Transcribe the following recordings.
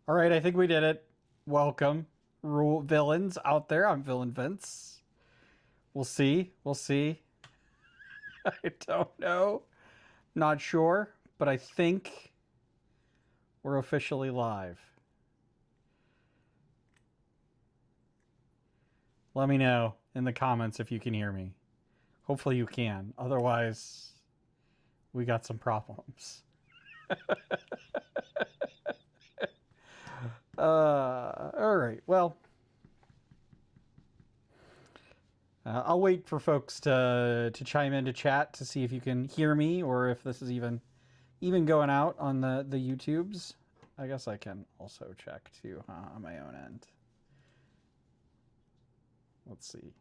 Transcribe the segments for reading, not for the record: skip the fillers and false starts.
All right, I think we did it. Welcome, rule villains out there. I'm Villain Vince. We'll see. We'll see. I don't know. Not sure, but I think we're officially live. Let me know in the comments if you can hear me. Hopefully you can. Otherwise, we got some problems. All right. Well, I'll wait for folks to chime into chat to see if you can hear me or if this is even going out on the YouTubes. I guess I can also check too on my own end. Let's see.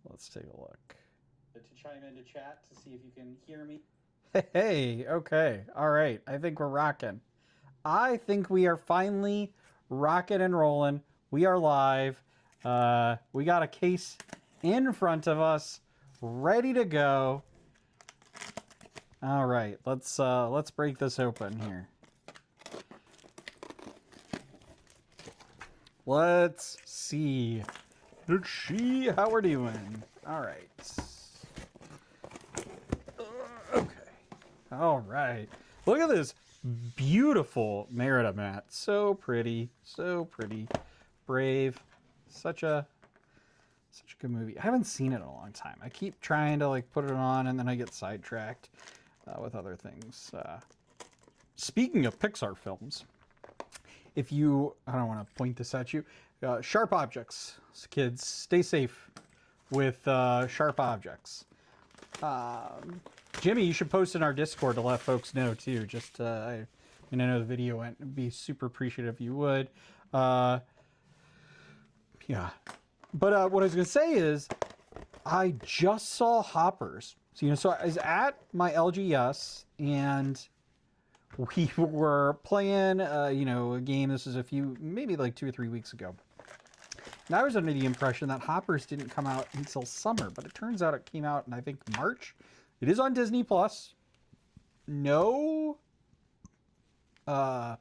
Let's take a look. To chime into chat to see if you can hear me. Hey, okay. All right. I think we're rocking. I think we are finally rocking and rolling. We are live. We got a case in front of us, ready to go. All right, let's break this open here. Let's see. Let's see how we're doing. All right. Okay. All right. Look at this beautiful Merida mat. So pretty. So pretty. Brave. Such a good movie. I haven't seen it in a long time. I keep trying to like put it on and then I get sidetracked with other things. Speaking of Pixar films, if you, I don't want to point this at you, sharp objects. So kids, stay safe with sharp objects. Jimmy, you should post in our Discord to let folks know too. Just, I know the video went. It'd be super appreciative if you would. Yeah. But what I was going to say is, I just saw Hoppers. So I was at my LGS and we were playing, a game. This is maybe like 2 or 3 weeks ago. And I was under the impression that Hoppers didn't come out until summer, but it turns out it came out in, I think, March. It is on Disney Plus. No. Yes,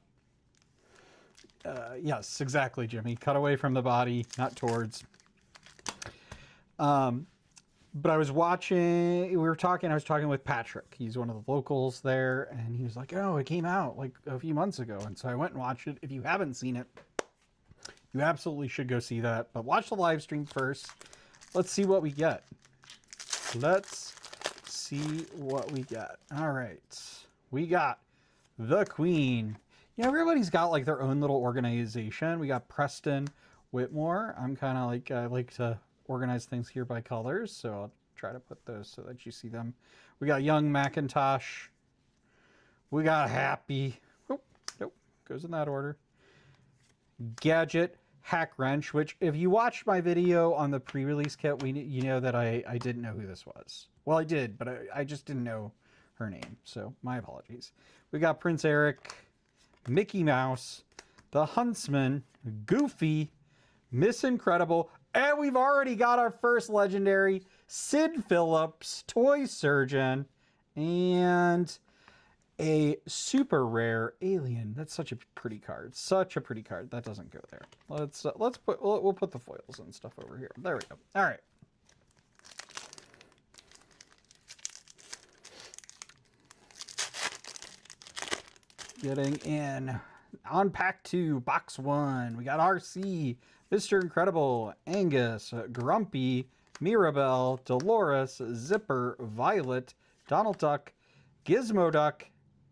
exactly, Jimmy. Cut away from the body, not towards. But I was watching, I was talking with Patrick. He's one of the locals there, and he was like, oh, it came out like a few months ago. And so I went and watched it. If you haven't seen it, you absolutely should go see that. But watch the live stream first. Let's see what we get. Let's see what we got. All right. We got the Queen. Everybody's got like their own little organization. We got Preston Whitmore. I'm kind of like, I like to organize things here by colors, so I'll try to put those so that you see them. We got Young Macintosh. We got Happy. Oh, nope, goes in that order. Gadget, Hack Wrench, which if you watched my video on the pre-release kit, you know that I didn't know who this was. Well, I did, but I just didn't know her name, so my apologies. We got Prince Eric, Mickey Mouse, the Huntsman, Goofy, Miss Incredible, and we've already got our first legendary, Sid Phillips, Toy Surgeon, and a super rare alien. That's such a pretty card. Such a pretty card. That doesn't go there. We'll put the foils and stuff over here. There we go. All right. Getting in on pack 2, box 1. We got RC, Mr. Incredible, Angus, Grumpy, Mirabelle, Dolores, Zipper, Violet, Donald Duck, Gizmo Duck,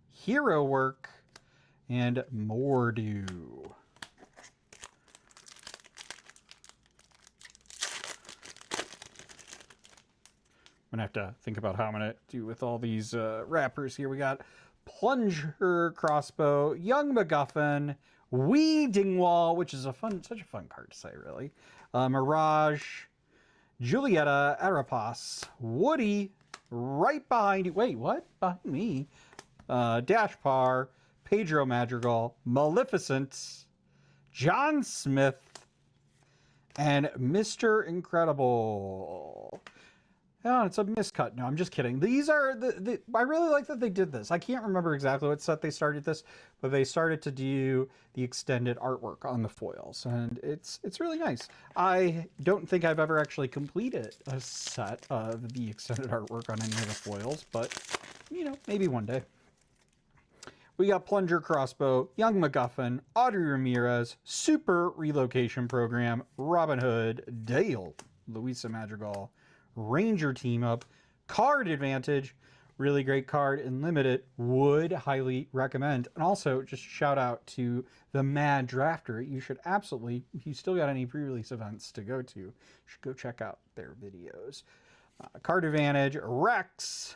Hero Work, and Mordu. I'm gonna have to think about how I'm gonna do with all these wrappers here. We got Plunger Crossbow, Young MacGuffin, Wee Dingwall, which is such a fun card to say, really. Mirage, Julieta, Arapas, Woody, right behind you. Wait, what? Behind me? Dashpar, Pedro Madrigal, Maleficent, John Smith, and Mr. Incredible. Oh, it's a miscut. No, I'm just kidding. These are I really like that they did this. I can't remember exactly what set they started this, but they started to do the extended artwork on the foils, and it's really nice. I don't think I've ever actually completed a set of the extended artwork on any of the foils, but you know, maybe one day. We got Plunger Crossbow, Young MacGuffin, Audrey Ramirez, Super Relocation Program, Robin Hood, Dale, Louisa Madrigal, Ranger Team Up, Card Advantage, really great card in Limited, would highly recommend. And also just shout out to the Mad Drafter. You should absolutely, if you still got any pre-release events to go to, you should go check out their videos. Card Advantage, Rex,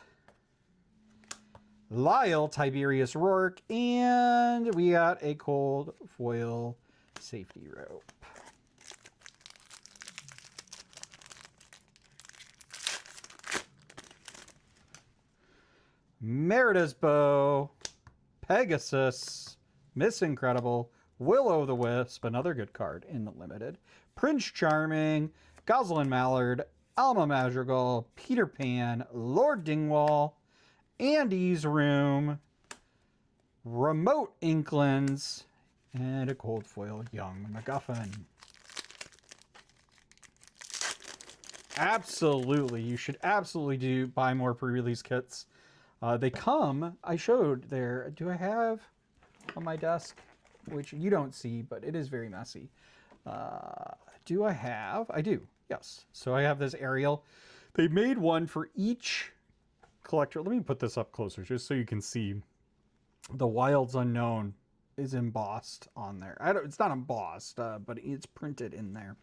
Lyle, Tiberius Rourke, and we got a cold foil safety rope. Merida's Bow, Pegasus, Miss Incredible, Will-O-the-Wisp, another good card in the Limited, Prince Charming, Goslin Mallard, Alma Madrigal, Peter Pan, Lord Dingwall, Andy's Room, Remote Inklings, and a cold foil Young MacGuffin. Absolutely, you should absolutely buy more pre-release kits. They come, I showed there, do I have on my desk, which you don't see, but it is very messy. Do I have? I do, yes. So I have this Ariel. They made one for each collector. Let me put this up closer just so you can see. The Wilds Unknown is embossed on there. It's not embossed, but it's printed in there.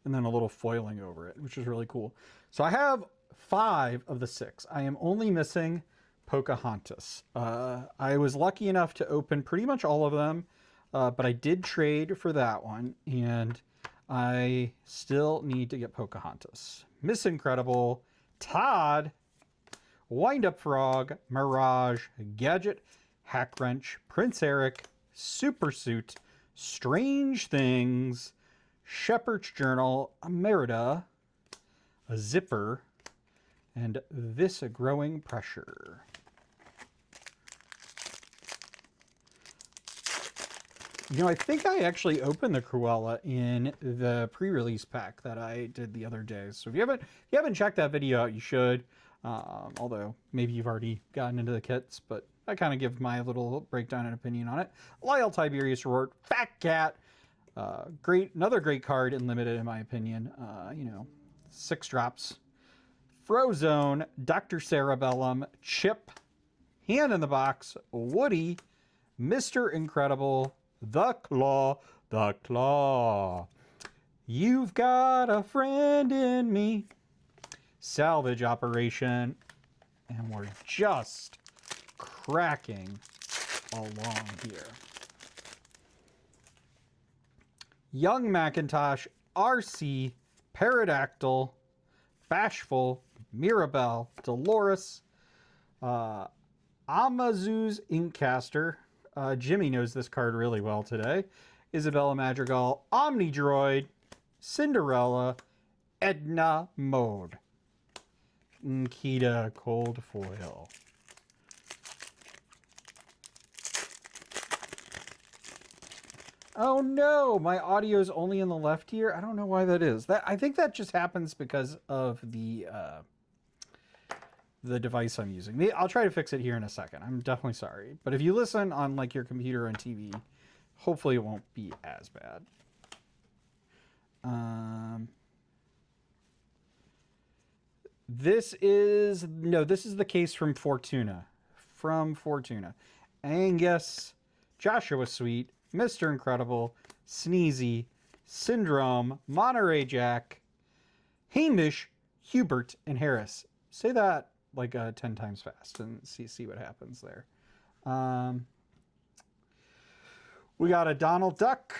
And then a little foiling over it, which is really cool. So I have 5 of the 6. I am only missing Pocahontas. I was lucky enough to open pretty much all of them, but I did trade for that one, and I still need to get Pocahontas. Miss Incredible, Todd, Wind Up Frog, Mirage, Gadget, Hack Wrench, Prince Eric, Super Suit, Strange Things, Shepherd's Journal, a Merida, a Zipper, and This Growing Pressure. You know, I think I actually opened the Cruella in the pre-release pack that I did the other day. So if you haven't checked that video out, you should. Although maybe you've already gotten into the kits, but I kind of give my little breakdown and opinion on it. Lyle Tiberius Rourke, Fat Cat, another great card in Limited in my opinion. 6 drops. Frozone, Dr. Cerebellum, Chip, Hand in the Box, Woody, Mr. Incredible, The Claw, You've Got a Friend in Me, Salvage Operation, and we're just cracking along here. Young Macintosh, RC, Pterodactyl, Bashful, Mirabelle, Dolores, Amazu's Inkcaster. Jimmy knows this card really well today. Isabella Madrigal, Omnidroid, Cinderella, Edna Mode, Nkita Cold Foil. Oh no, my audio is only in the left ear. I don't know why that is. I think that just happens because of the device I'm using. I'll try to fix it here in a second. I'm definitely sorry. But if you listen on like your computer and TV, hopefully it won't be as bad. This is the case from Fortuna. Angus, Joshua Sweet, Mr. Incredible, Sneezy, Syndrome, Monterey Jack, Hamish, Hubert, and Harris. Say that like 10 times fast and see what happens there. We got a Donald Duck,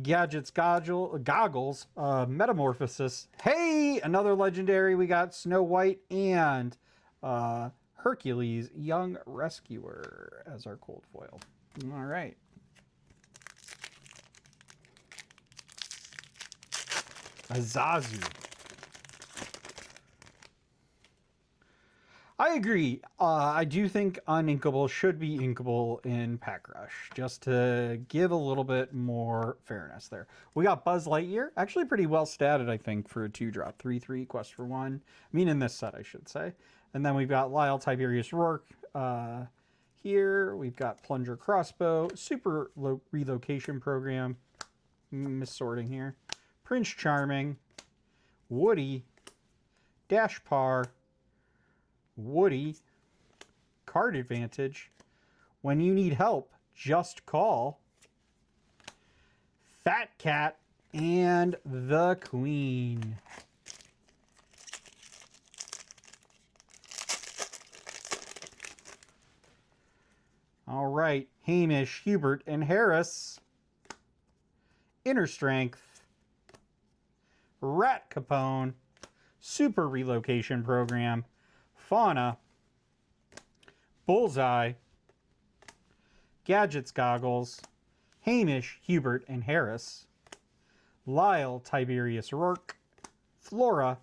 Gadget's Goggles, Metamorphosis. Hey, another legendary. We got Snow White and Hercules, Young Rescuer as our cold foil. All right. Azazu. I agree. I do think uninkable should be inkable in Pack Rush, just to give a little bit more fairness there. We got Buzz Lightyear, actually pretty well statted, I think, for a 2-drop. 3/3, quest for 1. I mean, in this set, I should say. And then we've got Lyle Tiberius Rourke here. We've got Plunger Crossbow, Super Relocation Program, missorting here. Prince Charming, Woody, Dashpar, Woody, Card Advantage, When You Need Help, Just Call, Fat Cat, and the Queen. All right, Hamish, Hubert, and Harris. Inner Strength, Rat Capone, Super Relocation Program, Fauna, Bullseye, Gadgets Goggles, Hamish, Hubert, and Harris, Lyle, Tiberius Rourke, Flora,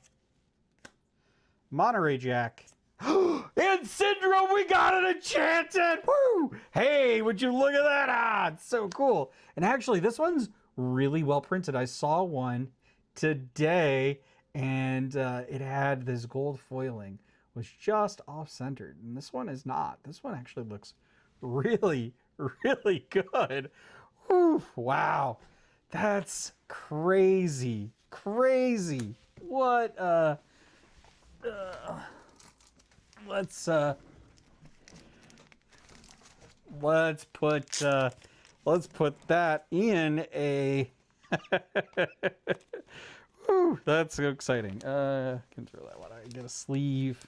Monterey Jack, and Syndrome, we got it enchanted! Woo! Hey, would you look at that? Ah, it's so cool. And actually, this one's really well printed. I saw one today, and it had this gold foiling, was just off-centered. And this one is not. This one actually looks really, really good. Whew, wow. That's crazy. Crazy. What, let's put that in a Whew, that's so exciting. Can throw that one. I get a sleeve.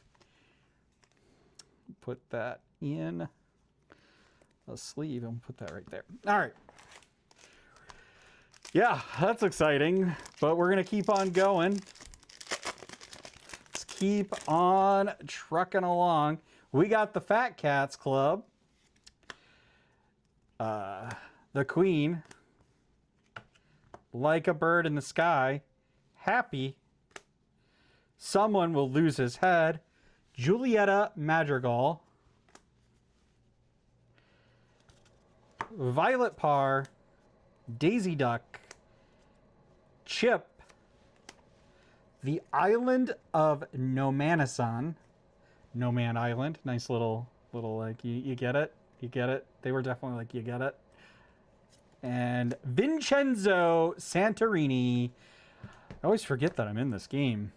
Put that in a sleeve and put that right there. All right. Yeah, that's exciting, but we're going to keep on going. Let's keep on trucking along. We got the Fat Cats Club. The Queen. Like a Bird in the Sky. Happy. Someone Will Lose His Head. Julieta Madrigal. Violet Parr. Daisy Duck. Chip. The Island of Nomanasan. No Man Island. Nice little like, you get it? You get it? They were definitely like, you get it? And Vincenzo Santorini. I always forget that I'm in this game.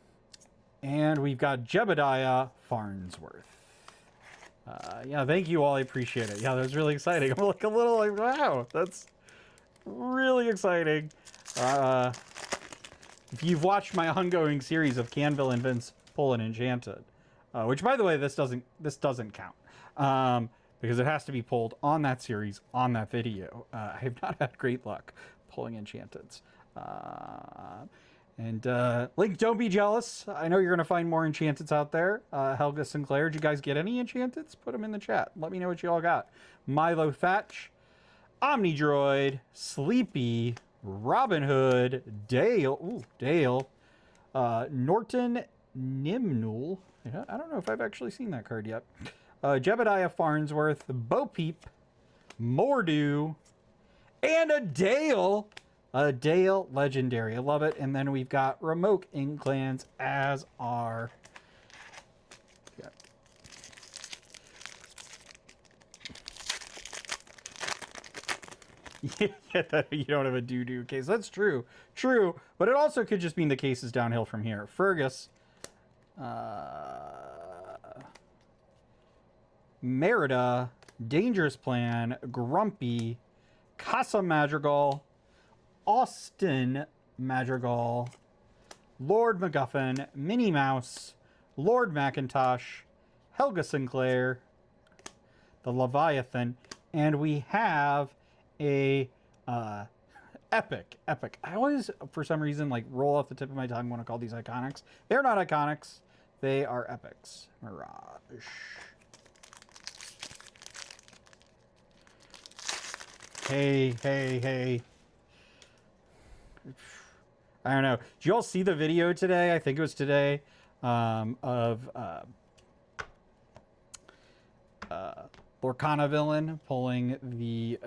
And we've got Jebediah Farnsworth. Yeah, thank you all. I appreciate it. Yeah, that was really exciting. I'm like a little like, wow, that's really exciting. If you've watched my ongoing series of Canville and Vince Pullen Enchanted, which by the way, this doesn't count. Because it has to be pulled on that series, on that video. I have not had great luck pulling Enchanteds. Link, don't be jealous. I know you're going to find more Enchanteds out there. Helga Sinclair, did you guys get any Enchanteds? Put them in the chat. Let me know what you all got. Milo Thatch, Omnidroid, Sleepy, Robin Hood, Dale, Norton Nimnul. I don't know if I've actually seen that card yet. Jebediah Farnsworth, Bo Peep, Mordu, and a Dale. A Dale Legendary. I love it. And then we've got Remote Inclans as our... Yeah, you don't have a doo-doo case. That's true. True. But it also could just mean the case is downhill from here. Fergus. Merida, Dangerous Plan, Grumpy, Casa Madrigal, Austin Madrigal, Lord MacGuffin, Minnie Mouse, Lord Macintosh, Helga Sinclair, the Leviathan, and we have a epic. I always, for some reason, like roll off the tip of my tongue when I call these iconics. They're not iconics. They are epics. Mirage. Hey. I don't know. Did you all see the video today? I think it was today. Of Lorcana villain pulling the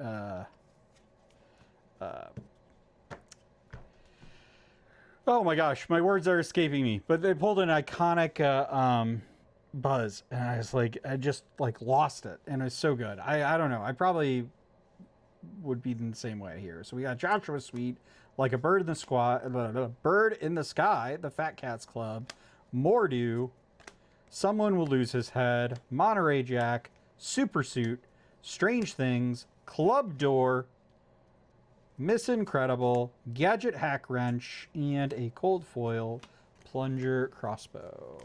oh my gosh, my words are escaping me. But they pulled an iconic Buzz, and I was like, I just like lost it, and it was so good. I don't know. I probably would be in the same way here. So we got Joshua Sweet, like a bird in the bird in the sky, the Fat Cats Club, Mordu, Someone Will Lose His Head, Monterey Jack, Super Suit, Strange Things, Club Door, Miss Incredible, Gadget Hack Wrench, and a Cold Foil Plunger Crossbow.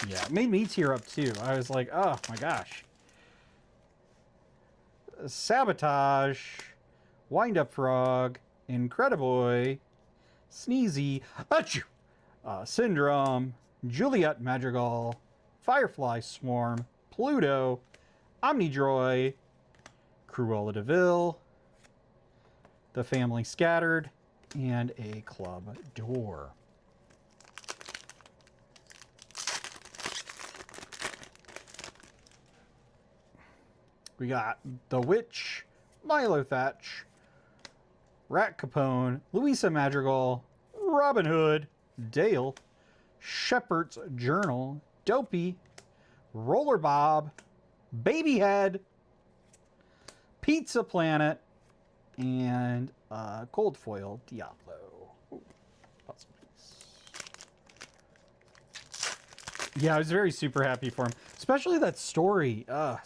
Yeah, it made me tear up too. I was like, oh my gosh. Sabotage, Wind Up Frog, Incrediboy, Sneezy, Achoo! Syndrome, Juliet Madrigal, Firefly Swarm, Pluto, Omnidroid, Cruella de Vil, The Family Scattered, and a Club Door. We got The Witch, Milo Thatch, Rat Capone, Louisa Madrigal, Robin Hood, Dale, Shepherd's Journal, Dopey, Roller Bob, Babyhead, Pizza Planet, and Cold Foil Diablo. Ooh, puzzle piece. Yeah, I was very super happy for him, especially that story. You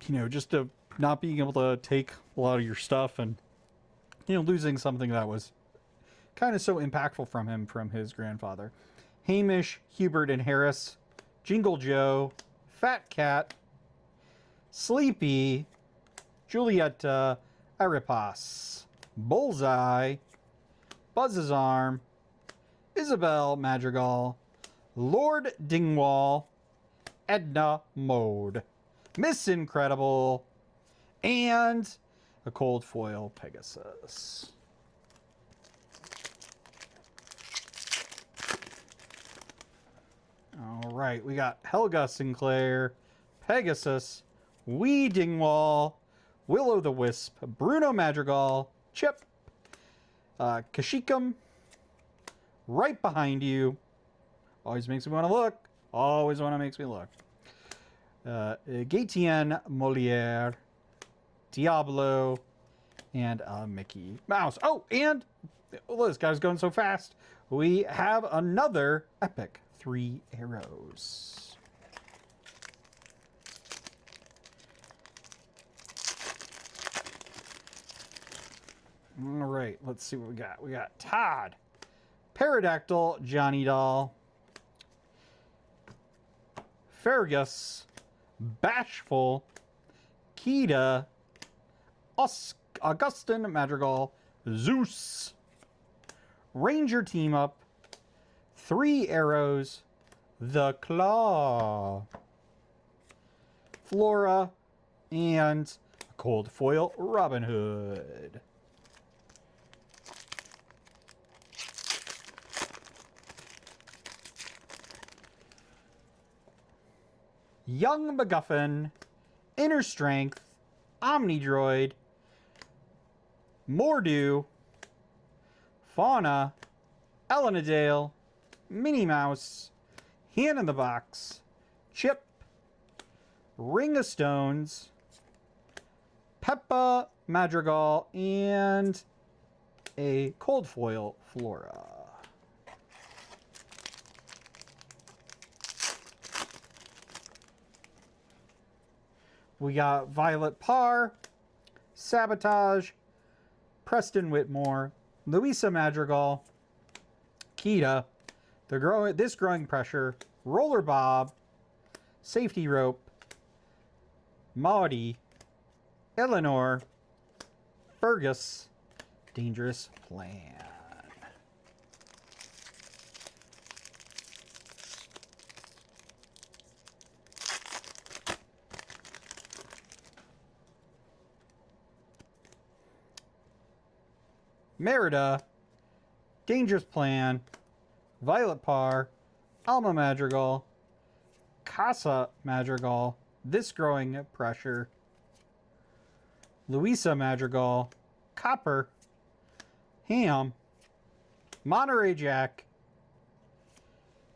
know, just to not being able to take a lot of your stuff and, you know, losing something that was kind of so impactful from him, from his grandfather. Hamish, Hubert, and Harris, Jingle Joe, Fat Cat, Sleepy, Julietta, Aripas, Bullseye, Buzz's Arm, Isabel Madrigal, Lord Dingwall, Edna Mode, Miss Incredible, and a Cold Foil Pegasus. All right, we got Helga Sinclair, Pegasus, Wee Dingwall, Will-O-the-Wisp, Bruno Madrigal, Chip, Kashikum, right behind you. Always makes me want to look. Always want to makes me look. Gatien Moliere, Diablo, and Mickey Mouse. Oh, and this guy's going so fast. We have another epic 3 arrows. All right, let's see what we got. We got Todd, Pterodactyl, Johnny Doll, Fergus, Bashful, Kita, Augustin Madrigal, Zeus, Ranger Team Up, 3 arrows, the Claw, Flora, and Cold Foil Robin Hood. Young MacGuffin, Inner Strength, Omnidroid, Mordu, Fauna, Elenadale, Minnie Mouse, Hand in the Box, Chip, Ring of Stones, Peppa Madrigal, and a Cold Foil Flora. We got Violet Parr, Sabotage, Preston Whitmore, Louisa Madrigal, Kita, This Growing Pressure, Roller Bob, Safety Rope, Maudie, Eleanor, Fergus, Dangerous Plan. Merida, Dangerous Plan, Violet Parr, Alma Madrigal, Casa Madrigal, This Growing Pressure, Louisa Madrigal, Copper, Ham, Monterey Jack,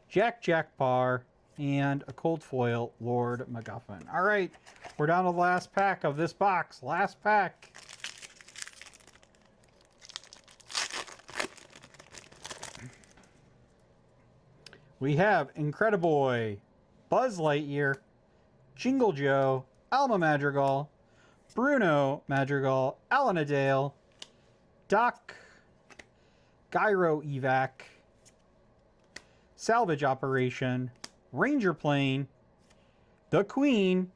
Jack Bar, and a cold foil, Lord MacGuffin. All right, we're down to the last pack of this box. Last pack. We have Incrediboy, Buzz Lightyear, Jingle Joe, Alma Madrigal, Bruno Madrigal, Alanadale, Doc, Gyro Evac, Salvage Operation, Ranger Plane, the Queen,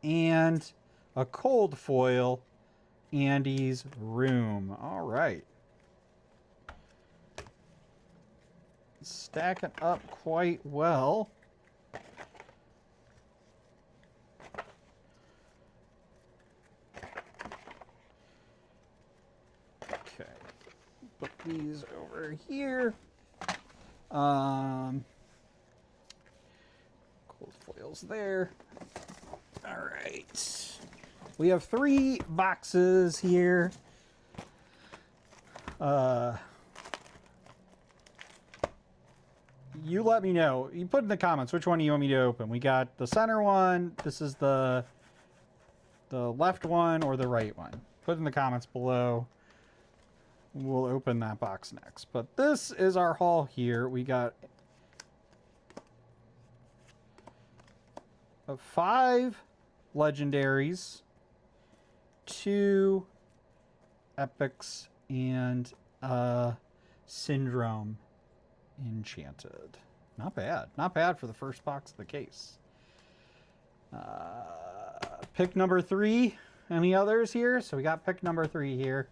and a cold foil, Andy's Room. All right. Stacking up quite well. Okay, put these over here. Cold foils there. All right. We have 3 boxes here. You let me know. You put in the comments which one you want me to open. We got the center one. This is the left one or the right one. Put in the comments below. We'll open that box next. But this is our haul here. We got 5 legendaries, 2 epics, and Syndrome Enchanted. Not bad. Not bad for the first box of the case. Pick number 3. Any others here? So we got pick number 3 here.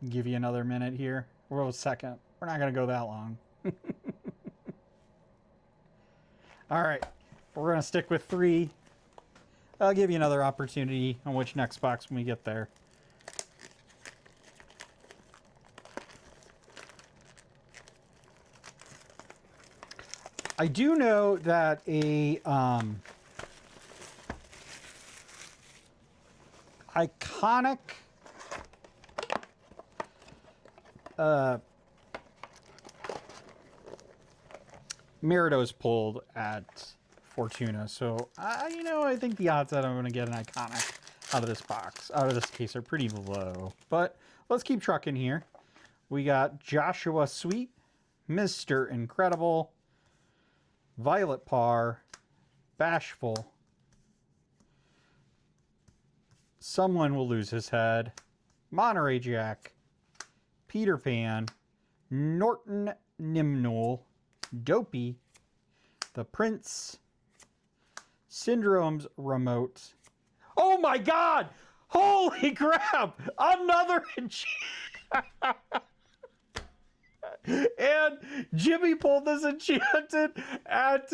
Give you another minute here. Or a second. We're not going to go that long. All right. We're going to stick with 3. I'll give you another opportunity on which next box when we get there. I do know that a iconic Meridos pulled at Fortuna, so you know, I think the odds that I'm going to get an iconic out of this box, out of this case, are pretty low. But let's keep trucking here. We got Joshua Sweet, Mr. Incredible, Violet Parr, Bashful, Someone Will Lose His Head, Monterey Jack, Peter Pan, Norton Nimnul, Dopey, The Prince, Syndrome's Remote. Oh my God! Holy crap! Another and Jimmy pulled this enchanted at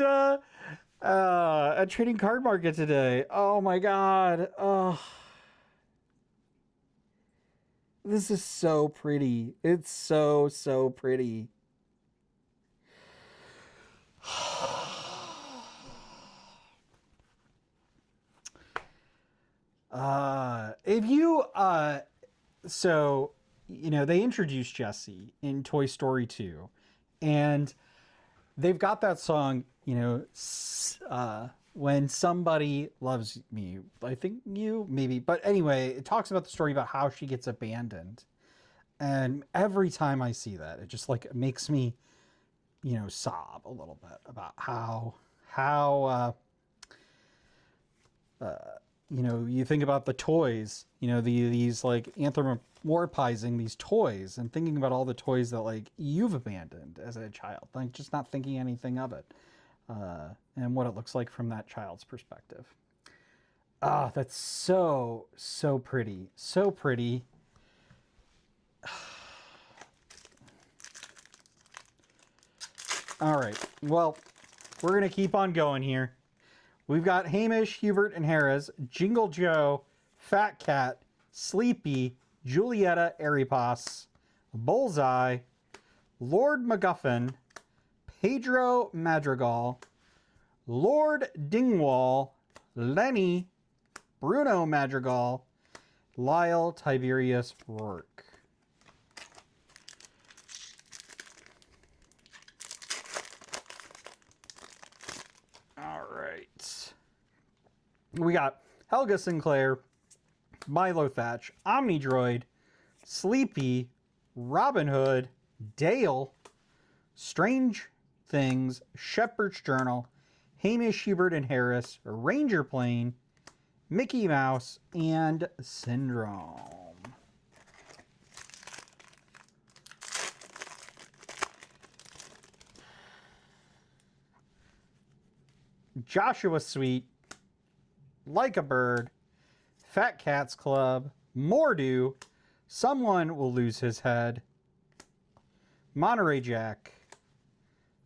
Trading Card Market today. Oh my God! Oh, this is so pretty. It's so pretty. If you so you know, they introduced Jessie in Toy Story 2, and they've got that song, you know, When Somebody Loves Me, I think you maybe, but anyway, it talks about the story about how she gets abandoned, and every time I see that, it just like makes me, you know, sob a little bit about how you know, you think about the toys, you know, these like anthropomorphizing these toys and thinking about all the toys that like you've abandoned as a child, like just not thinking anything of it, and what it looks like from that child's perspective. Ah, that's so pretty, so pretty. All right, well, we're gonna keep on going here. We've got Hamish, Hubert, and Harris, Jingle Joe, Fat Cat, Sleepy, Julieta Arepas, Bullseye, Lord MacGuffin, Pedro Madrigal, Lord Dingwall, Lenny, Bruno Madrigal, Lyle Tiberius Rourke. All right. We got Helga Sinclair, Milo Thatch, Omnidroid, Sleepy, Robin Hood, Dale, Strange Things, Shepherd's Journal, Hamish, Hubert, and Harris, Ranger Plane, Mickey Mouse, and Syndrome. Joshua Sweet, Like a Bird, Fat Cats Club, Mordu, Someone Will Lose His Head, Monterey Jack,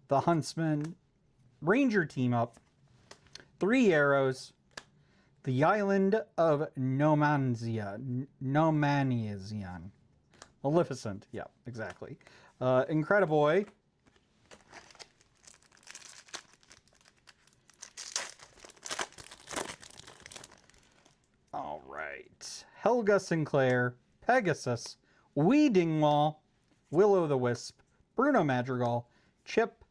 The Huntsman, Ranger Team Up, Three Arrows, The Island of Nomanzian. Maleficent, yeah, exactly. Incrediboy, all right. Helga Sinclair, Pegasus, Wee Dingwall, Will-O-the-Wisp, Bruno Madrigal, Chip,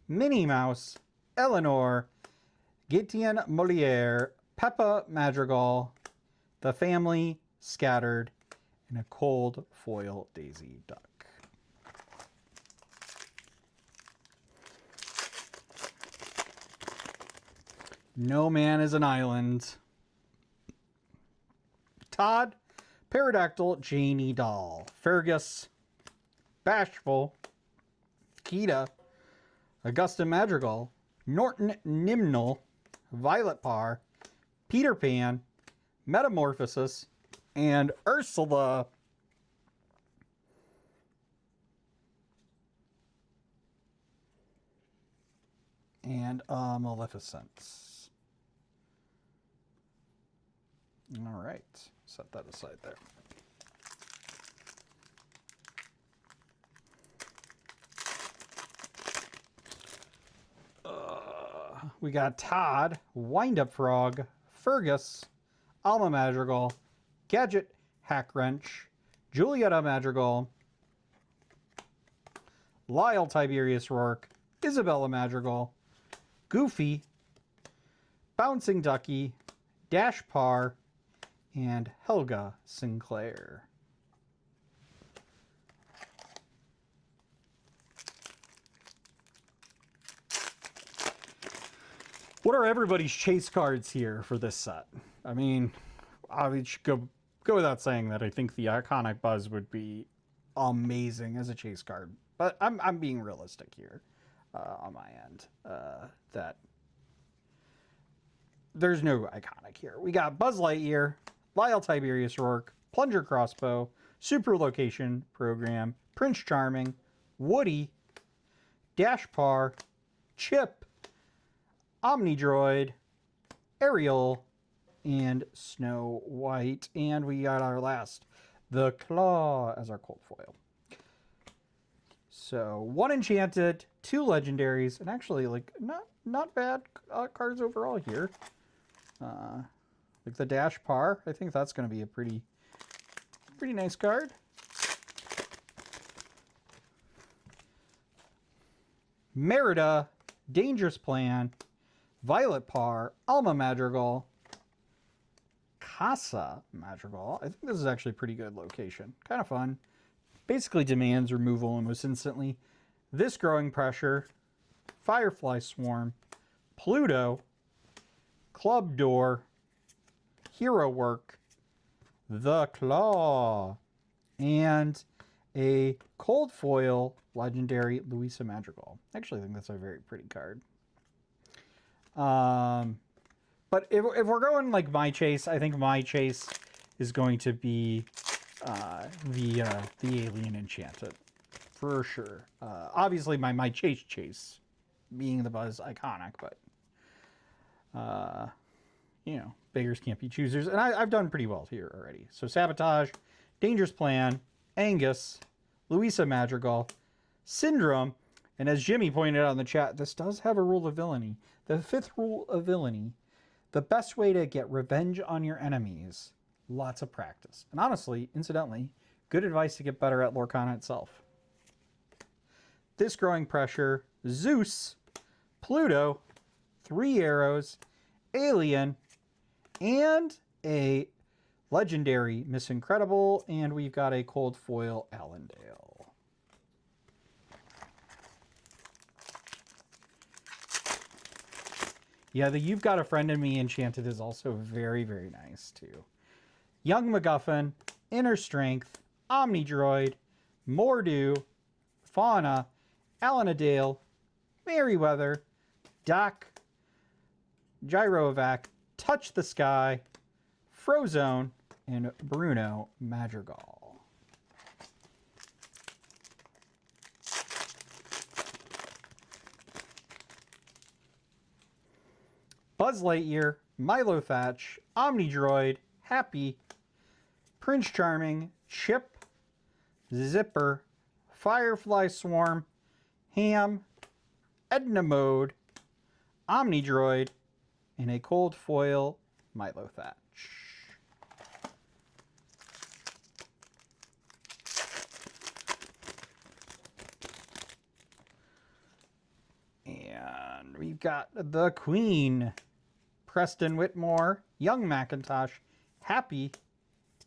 Minnie Mouse, Eleanor, Gideon Moliere, Peppa Madrigal, The Family, Scattered, and a cold foil Daisy Duck. No Man is an Island. Todd, Pterodactyl, Janie Doll, Fergus, Bashful, Kita, Augusta Madrigal, Norton Nimnal, Violet Parr, Peter Pan, Metamorphosis, and Ursula. And Maleficent. All right, set that aside there. We got Todd, Wind-Up Frog, Fergus, Alma Madrigal, Gadget Hack Wrench, Julieta Madrigal, Lyle Tiberius Rourke, Isabella Madrigal, Goofy, Bouncing Ducky, Dash Parr, and Helga Sinclair. What are everybody's chase cards here for this set? I mean, I should go without saying that I think the Iconic Buzz would be amazing as a chase card, but I'm being realistic here on my end. That there's no Iconic here. We got Buzz Lightyear, Lyle Tiberius Rourke, Plunger Crossbow, Super Location Program, Prince Charming, Woody, Dash Parr, Chip, Omnidroid, Ariel, and Snow White. And we got our last, the Claw, as our cold foil. So 1 Enchanted, 2 Legendaries, and actually like not bad cards overall here. Like the Dash Parr, I think that's going to be a pretty nice card. Merida, Dangerous Plan, Violet Parr, Alma Madrigal, Casa Madrigal. I think this is actually a pretty good location. Kind of fun. Basically demands removal almost instantly. This Growing Pressure, Firefly Swarm, Pluto, Club Door, Hero Work, the Claw, and a cold foil legendary Louisa Madrigal. Actually, I think that's a very pretty card. But if we're going like my chase, I think my chase is going to be the Alien Enchanted for sure. Obviously, my chase being the Buzz Iconic, but you know, beggars can't be choosers, and I've done pretty well here already. So Sabotage, Dangerous Plan, Angus, Louisa Madrigal, Syndrome, and as Jimmy pointed out in the chat, this does have a rule of villainy. The 5th rule of villainy, the best way to get revenge on your enemies, lots of practice. And honestly, incidentally, good advice to get better at Lorcana itself. This Growing Pressure, Zeus, Pluto, 3 Arrows, Alien, and a legendary Miss Incredible, and we've got a cold foil Allendale. Yeah, the You've Got a Friend in Me Enchanted is also very, very nice too. Young MacGuffin, Inner Strength, Omnidroid, Mordu, Fauna, Alanadale, Merryweather, Doc, Gyrovac, Touch the Sky, Frozone, and Bruno Madrigal. Buzz Lightyear, Milo Thatch, Omnidroid, Happy, Prince Charming, Chip, Zipper, Firefly Swarm, Ham, Edna Mode, Omnidroid, and a cold foil Milo Thatch. And we've got the Queen, Preston Whitmore, Young Macintosh, Happy,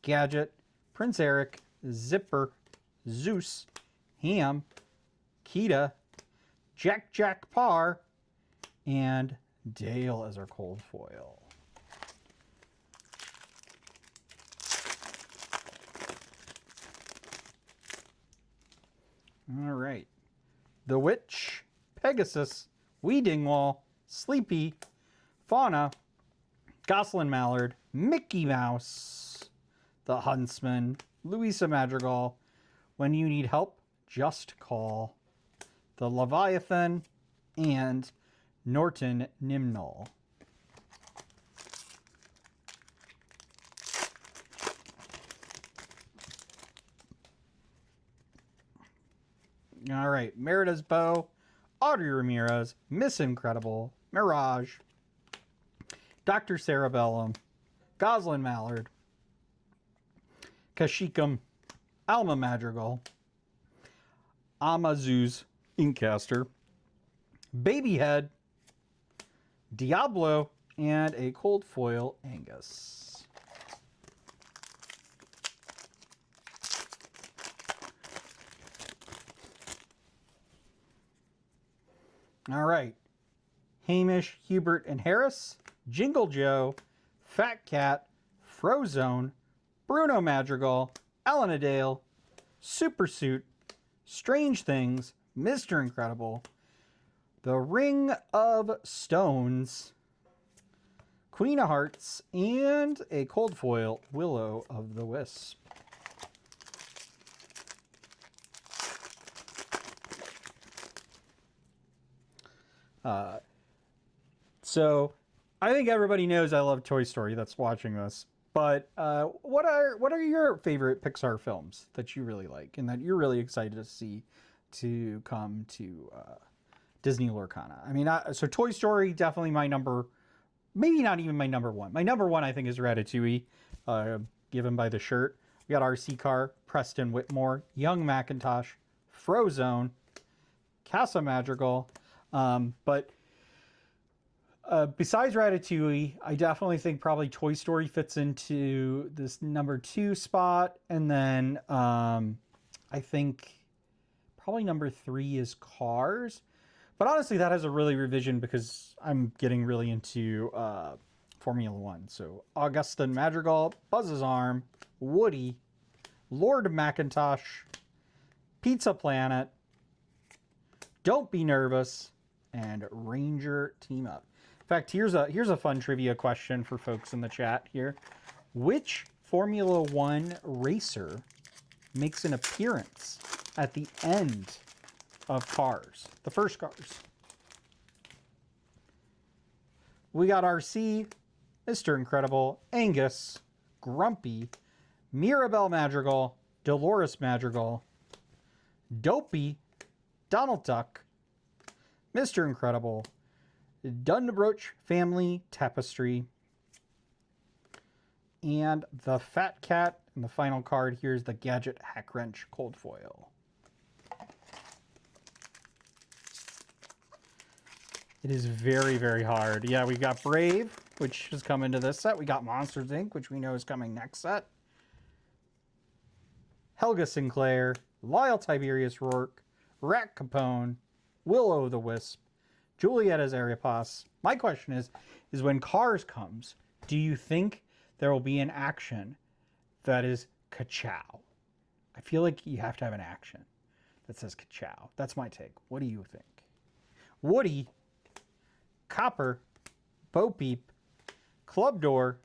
Gadget, Prince Eric, Zipper, Zeus, Ham, Kita, Jack Parr, and Dale as our cold foil. All right. The Witch, Pegasus, Wee Dingwall, Sleepy, Fauna, Gosselin Mallard, Mickey Mouse, the Huntsman, Louisa Madrigal, When You Need Help, Just Call, the Leviathan, and Norton Nimnol. All right, Merida's Bow, Audrey Ramirez, Miss Incredible, Mirage, Dr. Cerebellum, Gosselin Mallard, Kashyyykum, Alma Madrigal, Amazouz Inkcaster, Babyhead, Diablo, and a cold foil Angus. All right. Hamish, Hubert, and Harris, Jingle Joe, Fat Cat, Frozone, Bruno Madrigal, Alanadale, Supersuit, Strange Things, Mr. Incredible, The Ring of Stones, Queen of Hearts, and a cold foil Willow of the Wisp. So I think everybody knows I love Toy Story that's watching this. But what are your favorite Pixar films that you really like and that you're really excited to see to come to Disney Lorcana? I mean, so Toy Story, definitely my number, maybe not even my number one. My number one, I think, is Ratatouille, given by the shirt. We got RC Car, Preston Whitmore, Young Macintosh, Frozone, Casa Madrigal. But besides Ratatouille, I definitely think probably Toy Story fits into this number 2 spot. And then I think probably number 3 is Cars. But honestly, that has a really revision because I'm getting really into Formula One. So Augustin Madrigal, Buzz's Arm, Woody, Lord Macintosh, Pizza Planet, Don't Be Nervous, and Ranger Team Up. In fact, here's a fun trivia question for folks in the chat here. Which Formula One racer makes an appearance at the end of Cars, the first Cars? We got RC, Mr. Incredible, Angus, Grumpy, Mirabelle Madrigal, Dolores Madrigal, Dopey, Donald Duck, Mr. Incredible, Dunbroach Family Tapestry, and the Fat Cat. And the final card here is the Gadget Hack Wrench Cold Foil. It is very, very hard. Yeah, we got Brave, which has come into this set. We got Monsters, Inc., which we know is coming next set. Helga Sinclair, Lyle Tiberius Rourke, Rat Capone, Will-O-the-Wisp, Julieta's Areopass. My question is when Cars comes, do you think there will be an action that is ka-chow? I feel like you have to have an action that says ka-chow. That's my take. What do you think? Woody, Copper, Bo Peep, Club Door,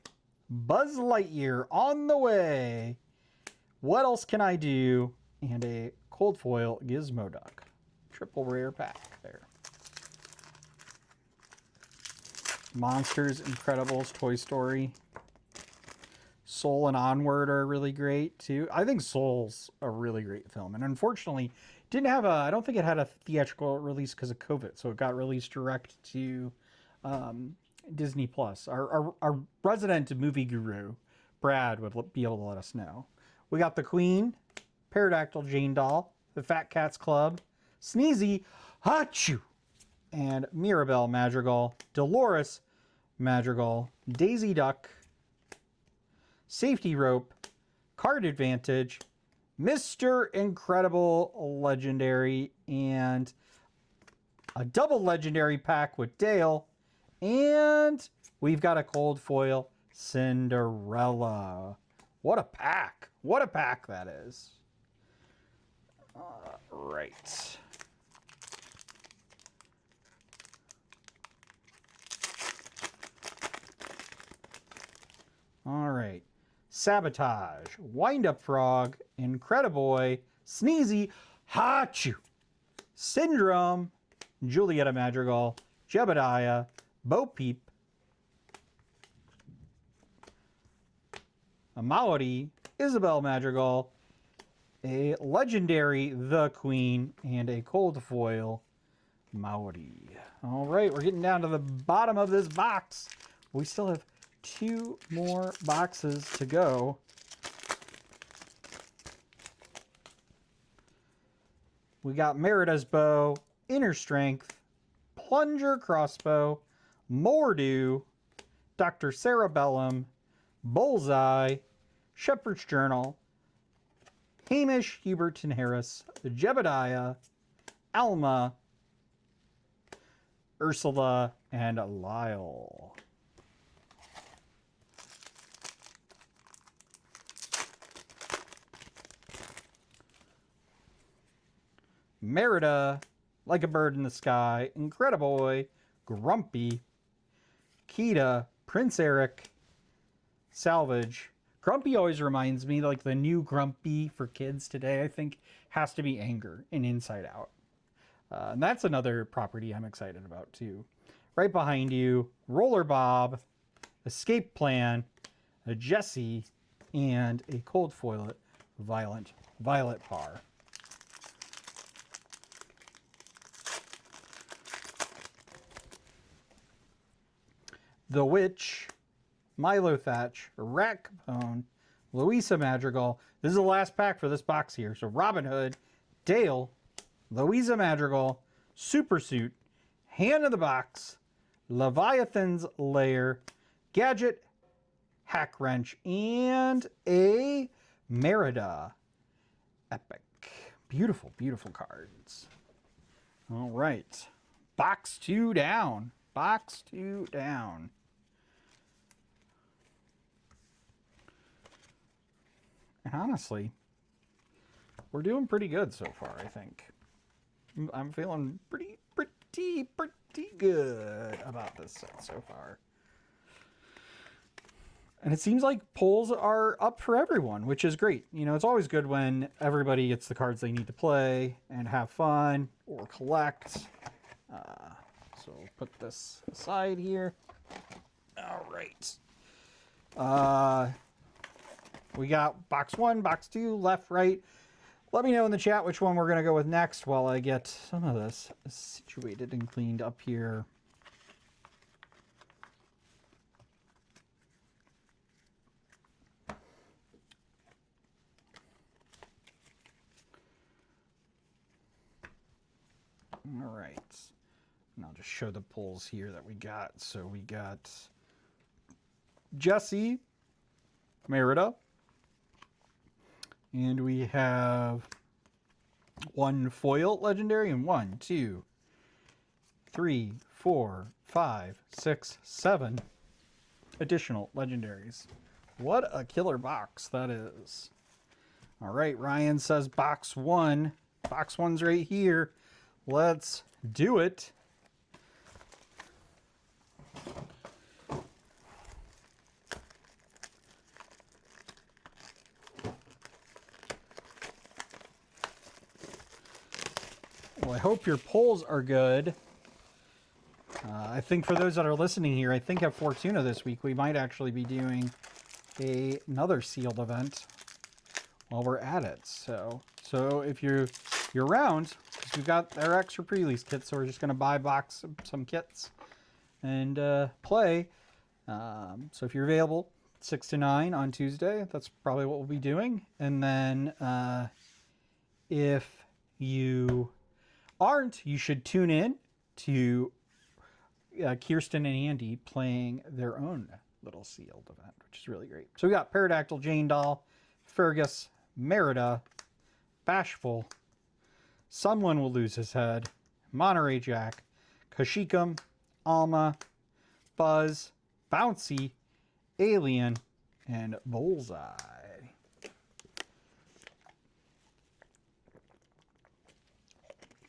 Buzz Lightyear on the way. What else can I do? And a cold foil Gizmoduck. Triple rare pack there. Monsters, Incredibles, Toy Story. Soul and Onward are really great too. I think Soul's a really great film. And unfortunately, didn't have I don't think it had a theatrical release because of COVID. So it got released direct to Disney Plus. Our resident movie guru, Brad, would be able to let us know. We got the Queen, Pterodactyl Jane Doll, the Fat Cats Club, Sneezy, Hachu, and Mirabelle Madrigal, Dolores Madrigal, Daisy Duck, Safety Rope, Card Advantage, Mr. Incredible Legendary, and a double legendary pack with Dale, and we've got a cold foil Cinderella. What a pack. What a pack that is. Right. All right. Sabotage, Wind Up Frog, Incrediboy, Sneezy, Hachu, Syndrome, Julieta Madrigal, Jebediah, Bo Peep, a Maori, Isabel Madrigal, a legendary The Queen, and a cold foil Maori. All right, we're getting down to the bottom of this box. We still have 2 more boxes to go. We got Merida's Bow, Inner Strength, Plunger Crossbow, Mordu, Dr. Cerebellum, Bullseye, Shepherd's Journal, Hamish Huberton Harris, Jebediah, Alma, Ursula, and Lyle. Merida, Like a Bird in the Sky, Incrediboy, Grumpy, Kita, Prince Eric, Salvage. Grumpy always reminds me, like the new Grumpy for kids today, I think, has to be Anger in Inside Out. And that's another property I'm excited about too. Right behind you, Roller Bob, Escape Plan, a Jessie, and a cold foil Violet Par. The Witch, Milo Thatch, Rat Capone, Louisa Madrigal. This is the last pack for this box here. So Robin Hood, Dale, Louisa Madrigal, Super Suit, Hand of the Box, Leviathan's Lair, Gadget, Hack Wrench, and a Merida. Epic. Beautiful, beautiful cards. All right. Box 2 down. Box 2 down. And honestly, we're doing pretty good so far, I think. I'm feeling pretty good about this set so far. And it seems like polls are up for everyone, which is great. You know, it's always good when everybody gets the cards they need to play and have fun or collect. So we'll put this aside here. All right. we got box 1, box 2, left, right. Let me know in the chat which one we're going to go with next while I get some of this situated and cleaned up here. All right. And I'll just show the pulls here that we got. So we got Jesse Merida. And we have 1 foil legendary and 1, 2, 3, 4, 5, 6, 7 additional legendaries. What a killer box that is. All right, Ryan says box 1. Box 1's right here. Let's do it. Well, I hope your polls are good. I think for those that are listening here, I think at Fortuna this week, we might actually be doing another sealed event while we're at it. So if you're around, because we've got our extra pre-release kits, so we're just going to buy some kits and play. So if you're available 6 to 9 on Tuesday, that's probably what we'll be doing. And then if you aren't, you should tune in to Kirsten and Andy playing their own little sealed event, which is really great. So we got Pterodactyl, Jane Doll, Fergus, Merida, Bashful, Someone Will Lose His Head, Monterey Jack, Kashyyykum, Alma, Buzz, Bouncy, Alien, and Bullseye.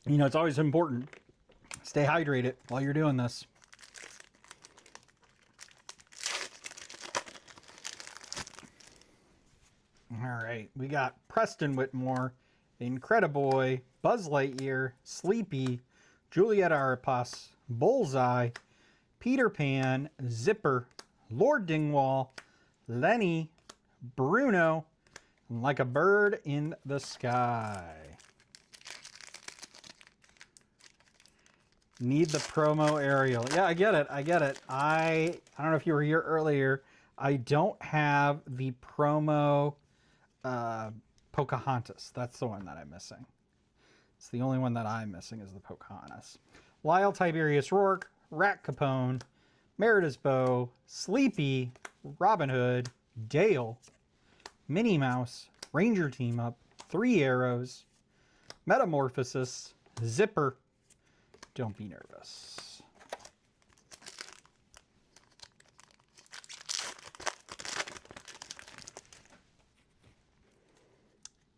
You know, it's always important. Stay hydrated while you're doing this. All right, we got Preston Whitmore, Incrediboy, Buzz Lightyear, Sleepy, Juliet Arapas, Bullseye, Peter Pan, Zipper, Lord Dingwall, Lenny, Bruno, and Like a Bird in the Sky. Need the promo Ariel. Yeah, I get it. I get it. I don't know if you were here earlier. I don't have the promo Pocahontas. That's the one that I'm missing. It's the only one that I'm missing is the Pocahontas. Lyle Tiberius Rourke, Rat Capone, Merida's Bow, Sleepy, Robin Hood, Dale, Minnie Mouse, Ranger Team Up, 3 Arrows, Metamorphosis, Zipper. Don't be nervous.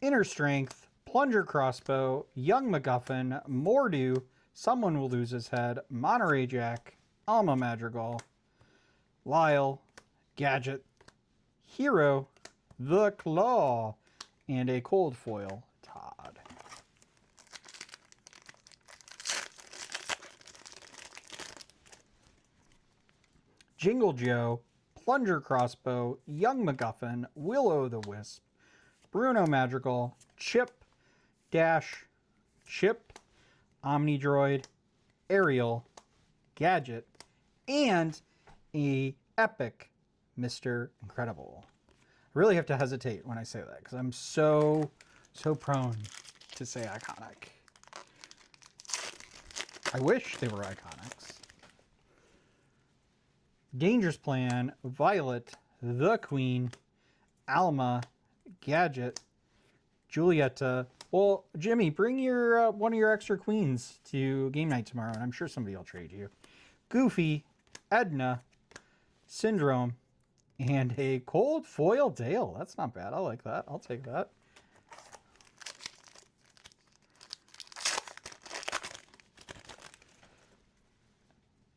Inner Strength, Plunger Crossbow, Young MacGuffin, Mordu, Someone Will Lose His Head, Monterey Jack, Alma Madrigal, Lyle, Gadget, Hero, The Claw, and a cold foil Todd. Jingle Joe, Plunger Crossbow, Young MacGuffin, Will-O-the-Wisp, Bruno Madrigal, Chip, Dash, Chip, Omnidroid, Ariel, Gadget, and a epic Mr. Incredible. I really have to hesitate when I say that because I'm so prone to say iconic. I wish they were iconics. Dangerous Plan, Violet, The Queen, Alma, Gadget, Julieta. Well, Jimmy, bring your one of your extra queens to game night tomorrow, and I'm sure somebody will trade you. Goofy, Edna, Syndrome, and a cold foil Dale. That's not bad. I like that. I'll take that.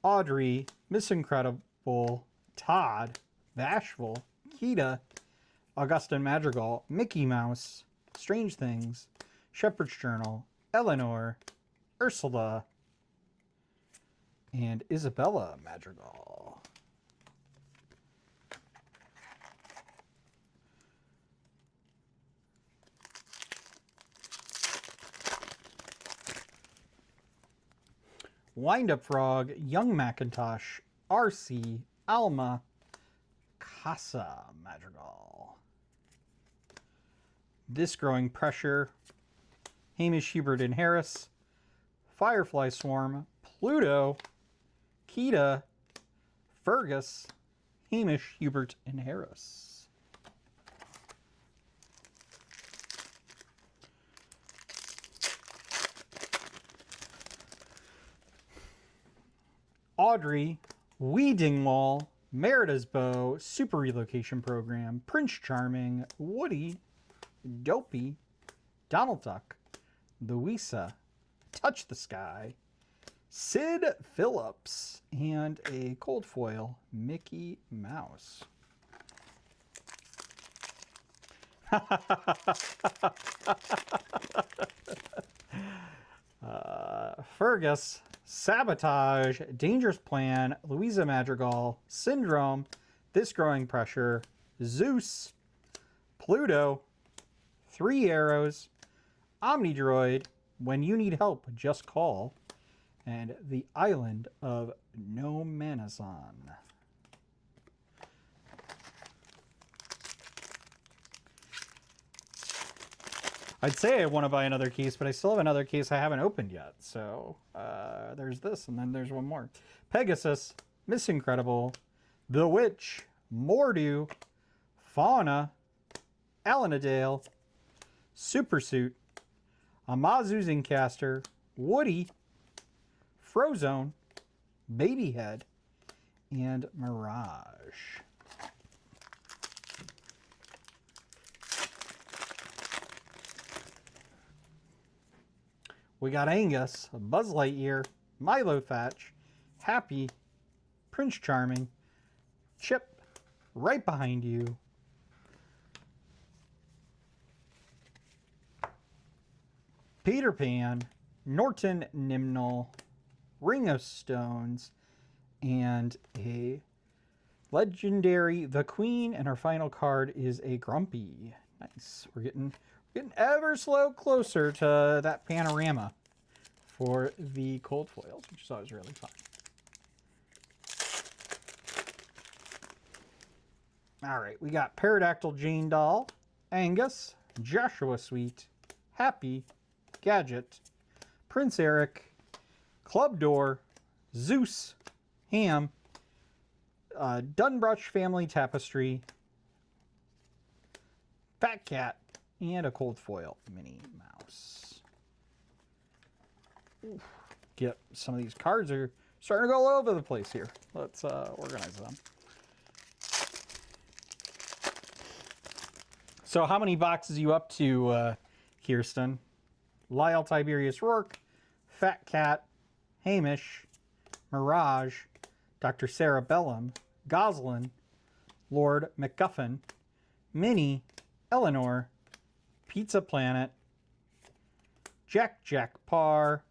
Audrey, Miss Incredible, Todd, Bashful, Kita, Augustin Madrigal, Mickey Mouse, Strange Things, Shepherd's Journal, Eleanor, Ursula, and Isabella Madrigal. Wind-Up Frog, Young Macintosh, RC, Alma, Casa Madrigal. This Growing Pressure, Hamish, Hubert, and Harris, Firefly Swarm, Pluto, Kita, Fergus, Hamish, Hubert, and Harris. Audrey, Wee Dingwall, Merida's Bow, Super Relocation Program, Prince Charming, Woody, Dopey, Donald Duck, Louisa, Touch the Sky, Sid Phillips, and a cold foil, Mickey Mouse. Fergus, Sabotage, Dangerous Plan, Louisa Madrigal, Syndrome, This Growing Pressure, Zeus, Pluto, Three Arrows, Omnidroid, When You Need Help, Just Call, and The Island of Nomanazon. I'd say I want to buy another case, but I still have another case I haven't opened yet. So there's this, and then there's one more. Pegasus, Miss Incredible, The Witch, Mordu, Fauna, Alanadale, Supersuit, Amazu Zincaster, Woody, Frozone, Babyhead, and Mirage. We got Angus, Buzz Lightyear, Milo Thatch, Happy, Prince Charming, Chip, Right Behind You, Peter Pan, Norton Nimnol, Ring of Stones, and a legendary The Queen, and our final card is a Grumpy. Nice. We're getting ever slow closer to that panorama for the cold foils, which is always really fun. All right, we got Pterodactyl Jane Doll, Angus, Joshua Sweet, Happy, Gadget, Prince Eric, Club Door, Zeus, Ham, Dunbrush Family Tapestry, Fat Cat, and a cold foil Minnie Mouse. Oof. Get some of these cards are starting to go all over the place here. Let's organize them. So how many boxes are you up to, Kirsten? Lyle Tiberius Rourke, Fat Cat, Hamish, Mirage, Dr. Sarah Bellum, Goslin, Lord MacGuffin, Minnie, Eleanor, Pizza Planet, Jack Parr,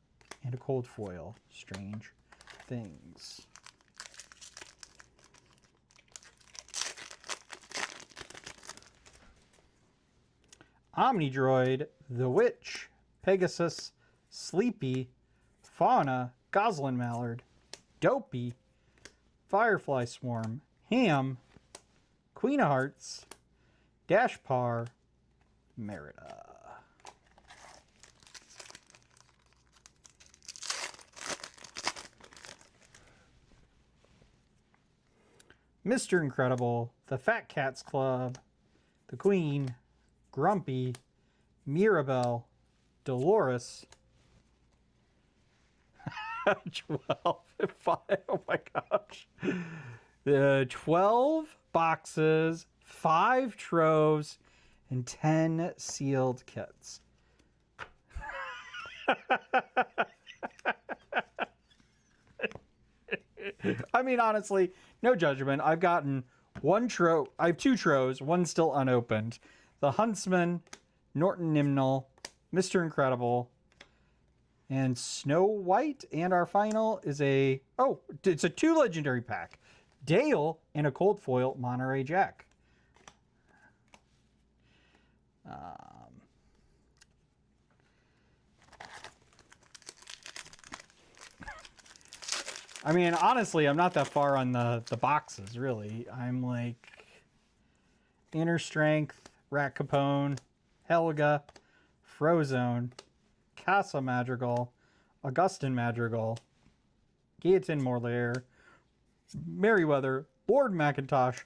and a cold foil, Strange Things. Omnidroid, The Witch, Pegasus, Sleepy, Fauna, Goslin Mallard, Dopey, Firefly Swarm, Ham, Queen of Hearts, Dashpar, Merida. Mr. Incredible, The Fat Cats Club, The Queen, Grumpy, Mirabelle, Dolores, 12, 5, oh my gosh. 12 boxes, 5 troves, and 10 sealed kits. I mean, honestly, no judgment. I've gotten one trove. I have 2 troves, one still unopened. The Huntsman, Norton Nimnol, Mr. Incredible, and Snow White. And our final is it's a 2 legendary pack. Dale and a cold foil Monterey Jack. I mean, honestly, I'm not that far on the boxes, really. I'm like Inner Strength, Rat Capone, Helga, Frozone, Casa Madrigal, Augustin Madrigal, Gaetan Morlaer, Merryweather, Lord Macintosh,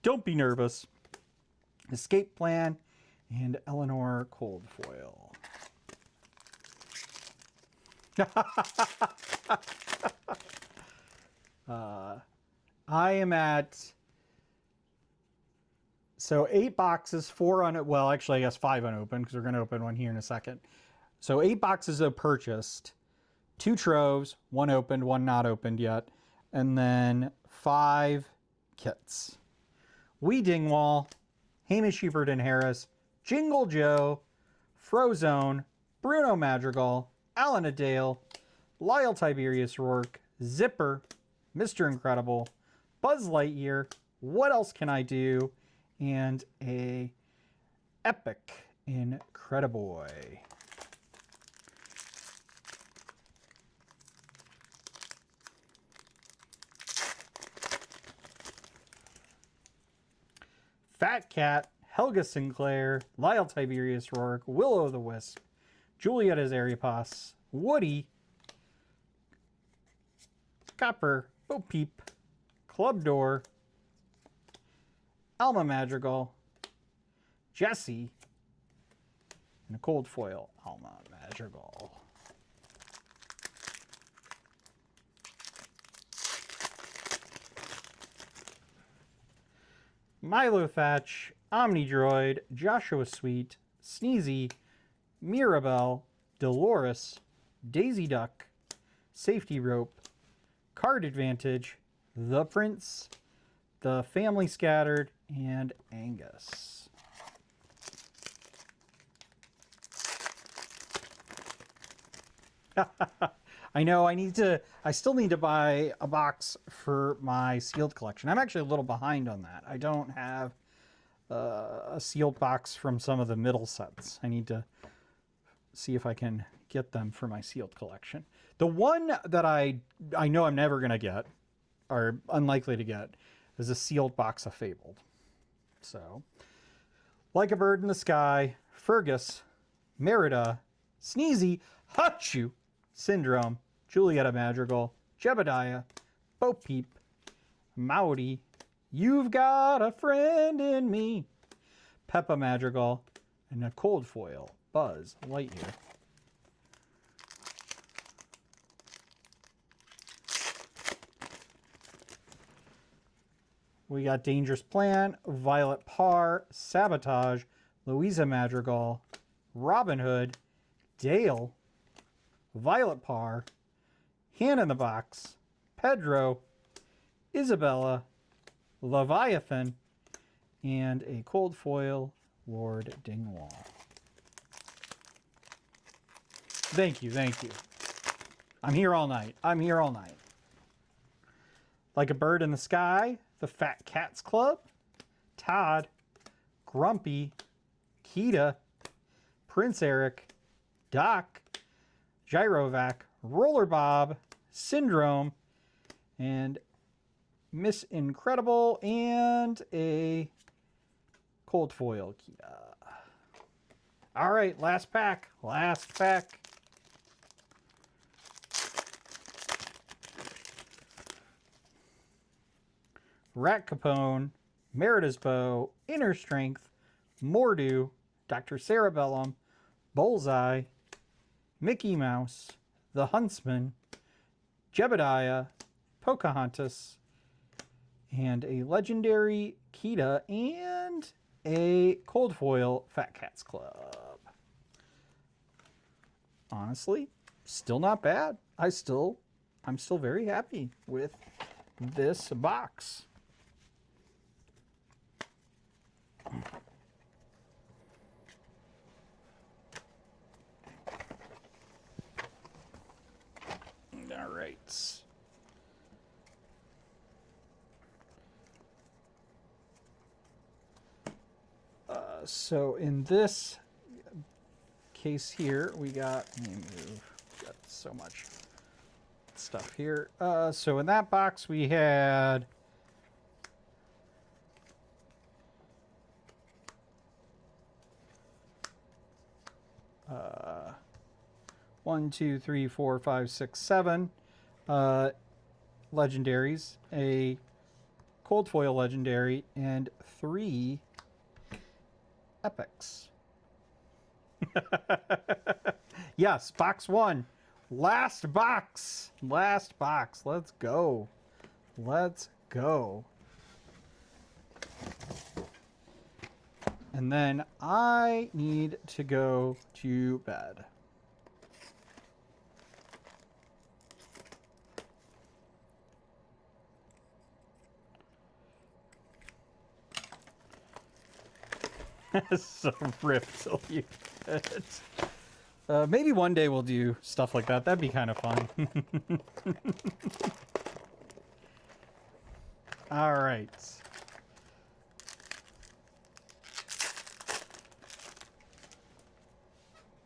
Don't Be Nervous, Escape Plan, and Eleanor Coldfoil. I am at, so 8 boxes, 4 on it. Well, actually, I guess 5 unopened because we're going to open one here in a second. So 8 boxes are purchased, 2 troves, 1 opened, 1 not opened yet, and then 5 kits. Wee Dingwall, Hamish Hubert and Harris, Jingle Joe, Frozone, Bruno Madrigal, Alan Adale, Lyle Tiberius Rourke, Zipper, Mr. Incredible, Buzz Lightyear, What Else Can I Do, and a Epic Incrediboy. Fat Cat, Helga Sinclair, Lyle Tiberius Rourke, Willow the Wisp, Juliet Azaripas, Woody, Copper, Bo Peep, Club Door, Alma Madrigal, Jessie, and a cold foil Alma Madrigal. Milo Thatch, Omnidroid, Joshua Sweet, Sneezy, Mirabelle, Dolores, Daisy Duck, Safety Rope, Card Advantage, The Prince, The Family Scattered, and Angus. I know I still need to buy a box for my sealed collection. I'm actually a little behind on that. I don't have a sealed box from some of the middle sets. I need to see if I can get them for my sealed collection. The one that I know I'm never going to get, or unlikely to get, is a sealed box of Fabled. So, Like a Bird in the Sky, Fergus, Merida, Sneezy, Hachu, Syndrome, Julietta Madrigal, Jebediah, Bo Peep, Maudie, You've Got a Friend in Me, Peppa Madrigal, and a cold foil, Buzz Lightyear. We got Dangerous Plan, Violet Parr, Sabotage, Louisa Madrigal, Robin Hood, Dale, Violet Parr, Han in the Box, Pedro, Isabella, Leviathan, and a cold foil Lord Dingwall. Thank you, thank you. I'm here all night. I'm here all night. Like a Bird in the Sky, The Fat Cats Club, Todd, Grumpy, Kita, Prince Eric, Doc, Gyrovac, Roller Bob, Syndrome, and Miss Incredible, and a cold foil Kita. All right, last pack. Last pack. Rat Capone, Merida's Bow, Inner Strength, Mordu, Dr. Cerebellum, Bullseye, Mickey Mouse, The Huntsman, Jebediah, Pocahontas, and a legendary Kita, and a cold foil Fat Cats Club. Honestly, still not bad. I'm still very happy with this box. All right. So in this case here, we got, let me move, got so much stuff here. So in that box we had... one, two, three, four, five, six, seven legendaries, a cold foil legendary, and 3 epics. Yes, box 1. Last box. Last box. Let's go. Let's go. And then I need to go to bed. So ripped till you fit. Maybe one day we'll do stuff like that. That'd be kind of fun. All right.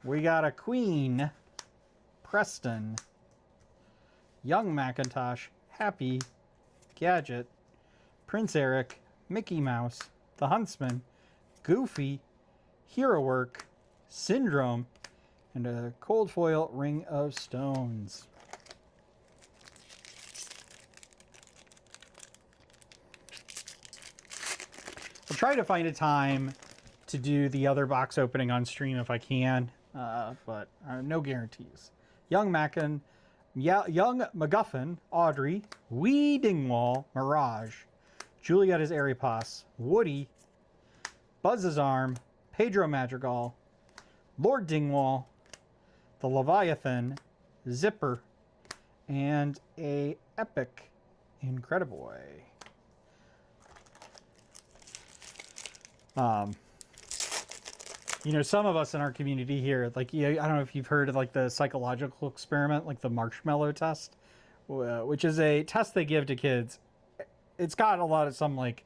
We got a Queen, Preston, Young Macintosh, Happy, Gadget, Prince Eric, Mickey Mouse, The Huntsman, Goofy, Hero Work, Syndrome, and a cold foil Ring of Stones. I'll try to find a time to do the other box opening on stream if I can, but no guarantees. Young MacGuffin, Audrey, Wee Dingwall, Mirage, Julieta's Aeropass, Woody, Buzz's Arm, Pedro Madrigal, Lord Dingwall, the Leviathan, Zipper, and a epic Incrediboy. You know, some of us in our community here, like, I don't know if you've heard of like the psychological experiment, like the marshmallow test, which is a test they give to kids. It's got a lot of some like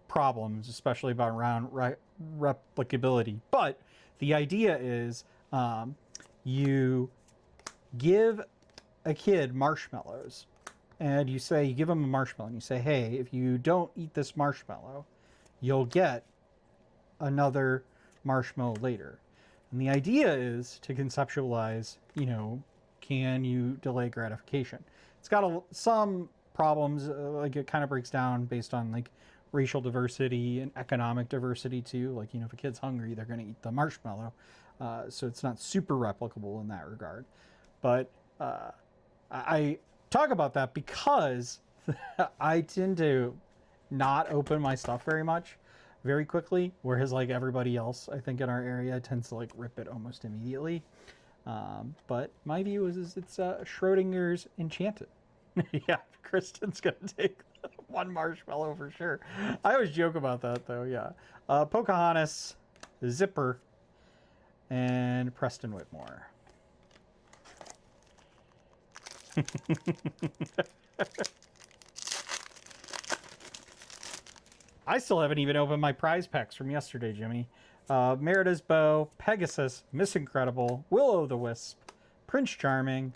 problems, especially around replicability. But the idea is you give a kid marshmallows and you give them a marshmallow and you say, hey, if you don't eat this marshmallow, you'll get another marshmallow later. And the idea is to conceptualize, you know, can you delay gratification? It's got some problems, like it kind of breaks down based on like racial diversity and economic diversity too. Like, you know, if a kid's hungry, they're going to eat the marshmallow. So it's not super replicable in that regard. But I talk about that because I tend to not open my stuff very quickly, whereas like everybody else, I think in our area tends to like rip it almost immediately. But my view is it's Schrodinger's Enchanted. Yeah, Kristen's gonna take one marshmallow for sure. I always joke about that though. Yeah, Pocahontas, Zipper, and Preston Whitmore. I still haven't even opened my prize packs from yesterday, Jimmy. Merida's Bow, Pegasus, Miss Incredible, Will-O-the-Wisp, Prince Charming,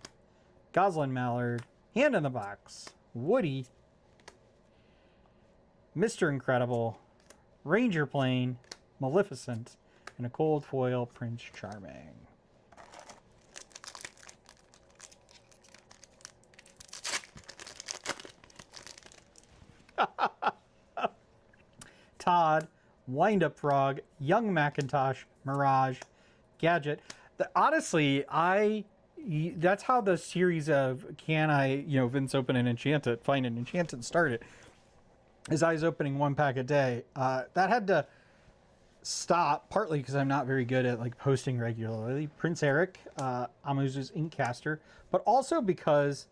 Goslin Mallard, Hand in the Box, Woody, Mr. Incredible, Ranger Plane, Maleficent, and a cold foil Prince Charming. Todd, Wind-Up Frog, Young Macintosh, Mirage, Gadget. Honestly, that's how the series of can I, you know, Vince open an Enchanted, find an Enchanted, started. Is I was opening one pack a day. That had to stop partly because I'm not very good at like posting regularly. Prince Eric, Amuzu's Inkcaster, but also because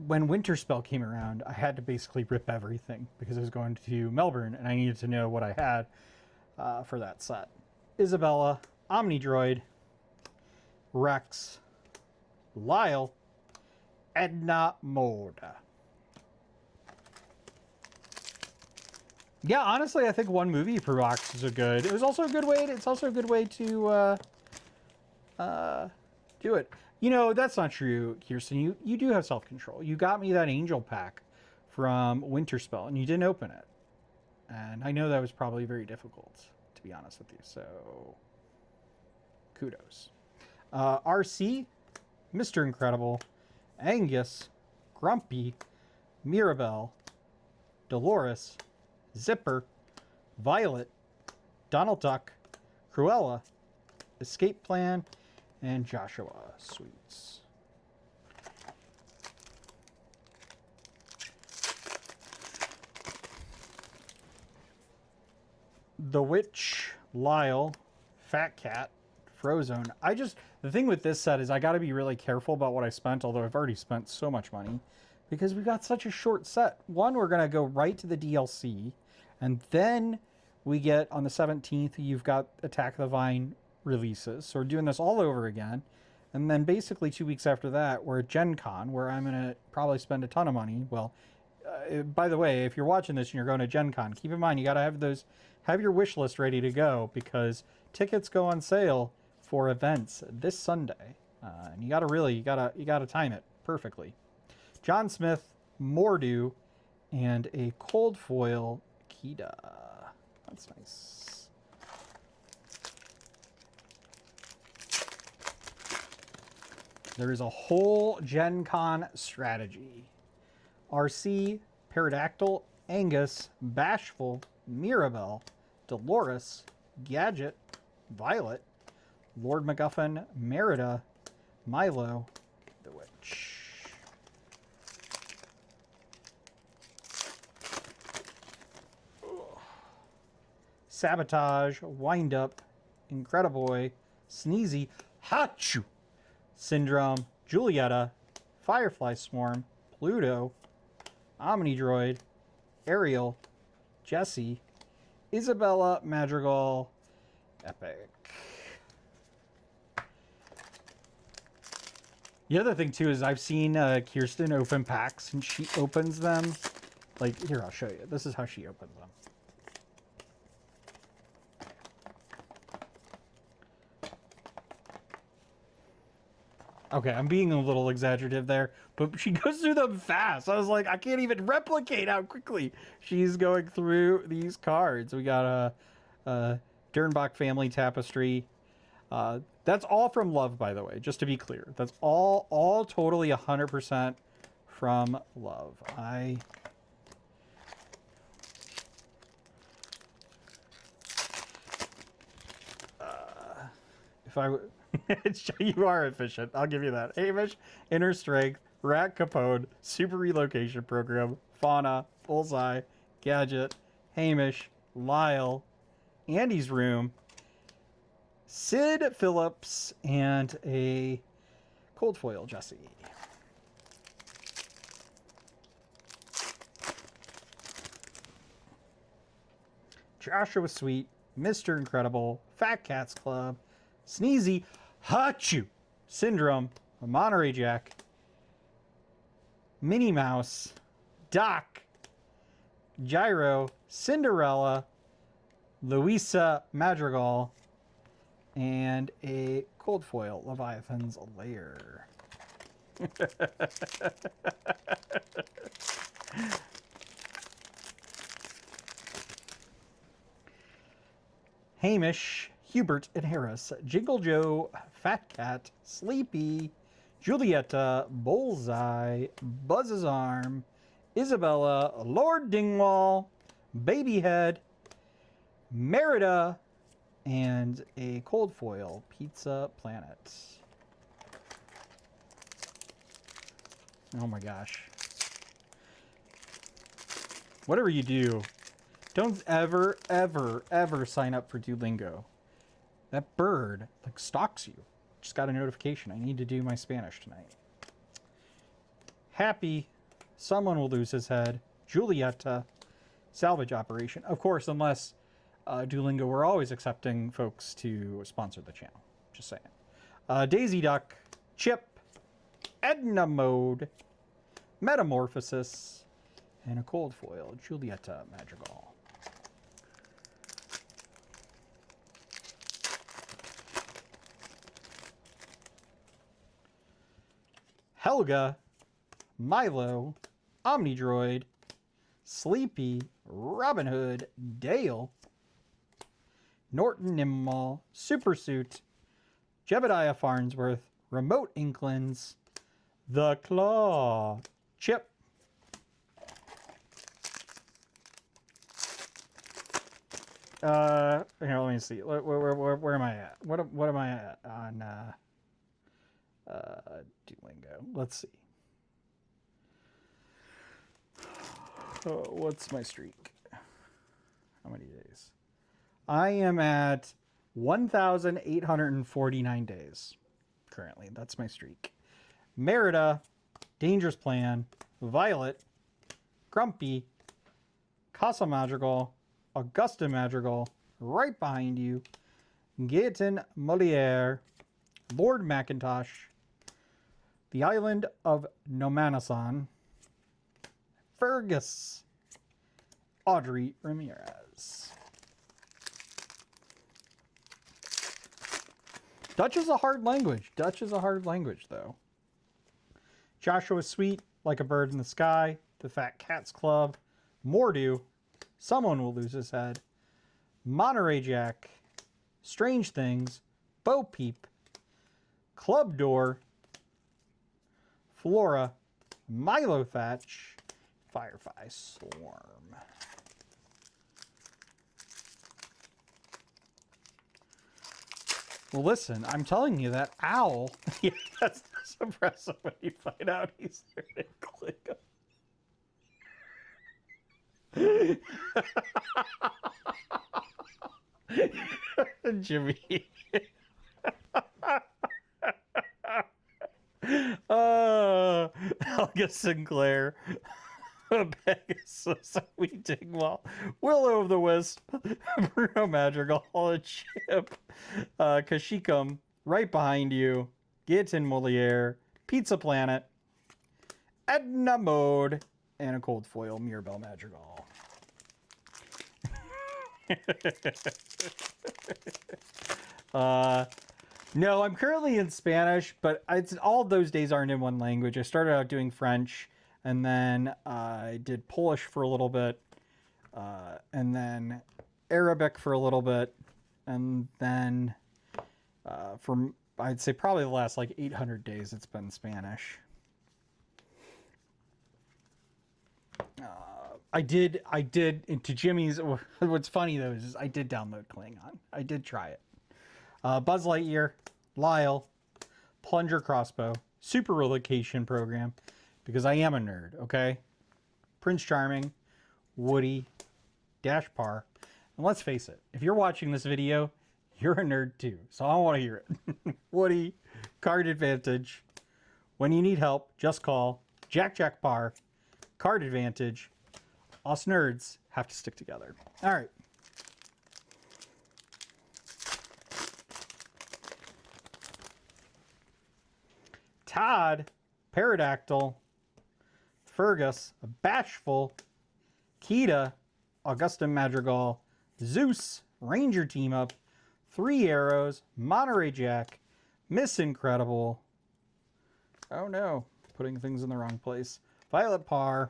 when Winterspell came around, I had to basically rip everything because I was going to Melbourne and I needed to know what I had for that set. Isabella, Omnidroid, Rex, Lyle, Edna Mode. Yeah, honestly, I think one movie per box is a good. It was also a good way. It's also a good way to do it. You know, that's not true, Kirsten. You do have self-control. You got me that angel pack from Winterspell, and you didn't open it. And I know that was probably very difficult, to be honest with you. So, kudos. RC, Mr. Incredible, Angus, Grumpy, Mirabelle, Dolores, Zipper, Violet, Donald Duck, Cruella, Escape Plan, and Joshua Sweets. The Witch, Lyle, Fat Cat, Frozone. The thing with this set is I got to be really careful about what I spent, although I've already spent so much money, because we've got such a short set. One, we're going to go right to the DLC, and then we get, on the 17th, you've got Attack of the Vine releases. So we're doing this all over again. And then basically 2 weeks after that, we're at Gen Con, where I'm going to probably spend a ton of money. Well, by the way, if you're watching this and you're going to Gen Con, keep in mind you got to have your wish list ready to go, because tickets go on sale for events this Sunday. And you got to time it perfectly. John Smith, Mordu, and a cold foil Kida. That's nice. There is a whole Gen Con strategy. RC, Pterodactyl, Angus, Bashful, Mirabelle, Dolores, Gadget, Violet, Lord MacGuffin, Merida, Milo, the Witch. Sabotage, Wind Up, Incrediboy, Sneezy, Hachu, Syndrome, Julieta, Firefly Swarm, Pluto, Omnidroid, Ariel, Jessie, Isabella, Madrigal, Epic. The other thing too is I've seen Kirsten open packs, and she opens them like, here, I'll show you. This is how she opens them. Okay, I'm being a little exaggerative there, but she goes through them fast. I was like, I can't even replicate how quickly she's going through these cards. We got a Dernbach family tapestry. That's all from Love, by the way, just to be clear. That's all totally 100% from Love. If I would... You are efficient. I'll give you that. Hamish, Inner Strength, Rat Capone, Super Relocation Program, Fauna, Bullseye, Gadget, Hamish, Lyle, Andy's Room, Sid Phillips, and a cold foil Jesse. Joshua Sweet, Mr. Incredible, Fat Cats Club, Sneezy, Hachu, Syndrome, Monterey Jack, Minnie Mouse, Doc, Gyro, Cinderella, Louisa Madrigal, and a cold foil Leviathan's Lair. Hamish, Hubert and Harris, Jingle Joe, Fat Cat, Sleepy, Julieta, Bullseye, Buzz's Arm, Isabella, Lord Dingwall, Babyhead, Merida, and a cold foil Pizza Planet. Oh my gosh. Whatever you do, don't ever, ever, ever sign up for Duolingo. That bird, like, stalks you. Just got a notification. I need to do my Spanish tonight. Happy, Someone Will Lose His Head, Julieta, Salvage Operation. Of course, unless Duolingo, we're always accepting folks to sponsor the channel. Just saying. Daisy Duck, Chip, Edna Mode, Metamorphosis, and a cold foil, Julieta Madrigal. Helga, Milo, Omnidroid, Sleepy, Robin Hood, Dale, Norton Nimmal, Supersuit, Jebediah Farnsworth, Remote Inklings, The Claw, Chip, here, let me see. Where am I at? What am I at on Duolingo? Let's see. What's my streak? How many days? I am at 1,849 days currently. That's my streak. Merida, Dangerous Plan, Violet, Grumpy, Casa Madrigal, Augusta Madrigal, right behind you, Gaetan Moliere, Lord Macintosh, the Island of Nomanasan, Fergus, Audrey Ramirez. Dutch is a hard language. Dutch is a hard language, though. Joshua Sweet, Like a Bird in the Sky, The Fat Cats Club, Mordu, Someone Will Lose His Head, Monterey Jack, Strange Things, Bo Peep, Club Door, Flora, Milo Thatch, Firefly Storm. Well, listen, I'm telling you that owl, yeah, that's impressive when you find out he's there to click him. Jimmy. Helga Sinclair. Pegasus, Sweet Dingwall, Willow of the Wisp, Bruno Madrigal, Chip, Kashikum, right behind you, Gaetan Moliere, Pizza Planet, Edna Mode, and a cold foil Mirabelle Madrigal. No, I'm currently in Spanish, but all of those days aren't in one language. I started out doing French, and then I did Polish for a little bit, and then Arabic for a little bit, and then for, I'd say, probably the last like 800 days it's been Spanish. I did, to Jimmy's, what's funny though is I did download Klingon. I did try it. Buzz Lightyear, Lyle, Plunger Crossbow, Super Relocation Program, because I am a nerd, okay? Prince Charming, Woody, Dash Par, and let's face it, if you're watching this video, you're a nerd too, so I want to hear it. Woody, Card Advantage, When You Need Help, Just Call, Jack Par, Card Advantage. Us nerds have to stick together. All right. Todd, Pterodactyl, Fergus, Bashful, Kita, Augusta Madrigal, Zeus, Ranger Team Up, Three Arrows, Monterey Jack, Miss Incredible. Oh no, putting things in the wrong place. Violet Par.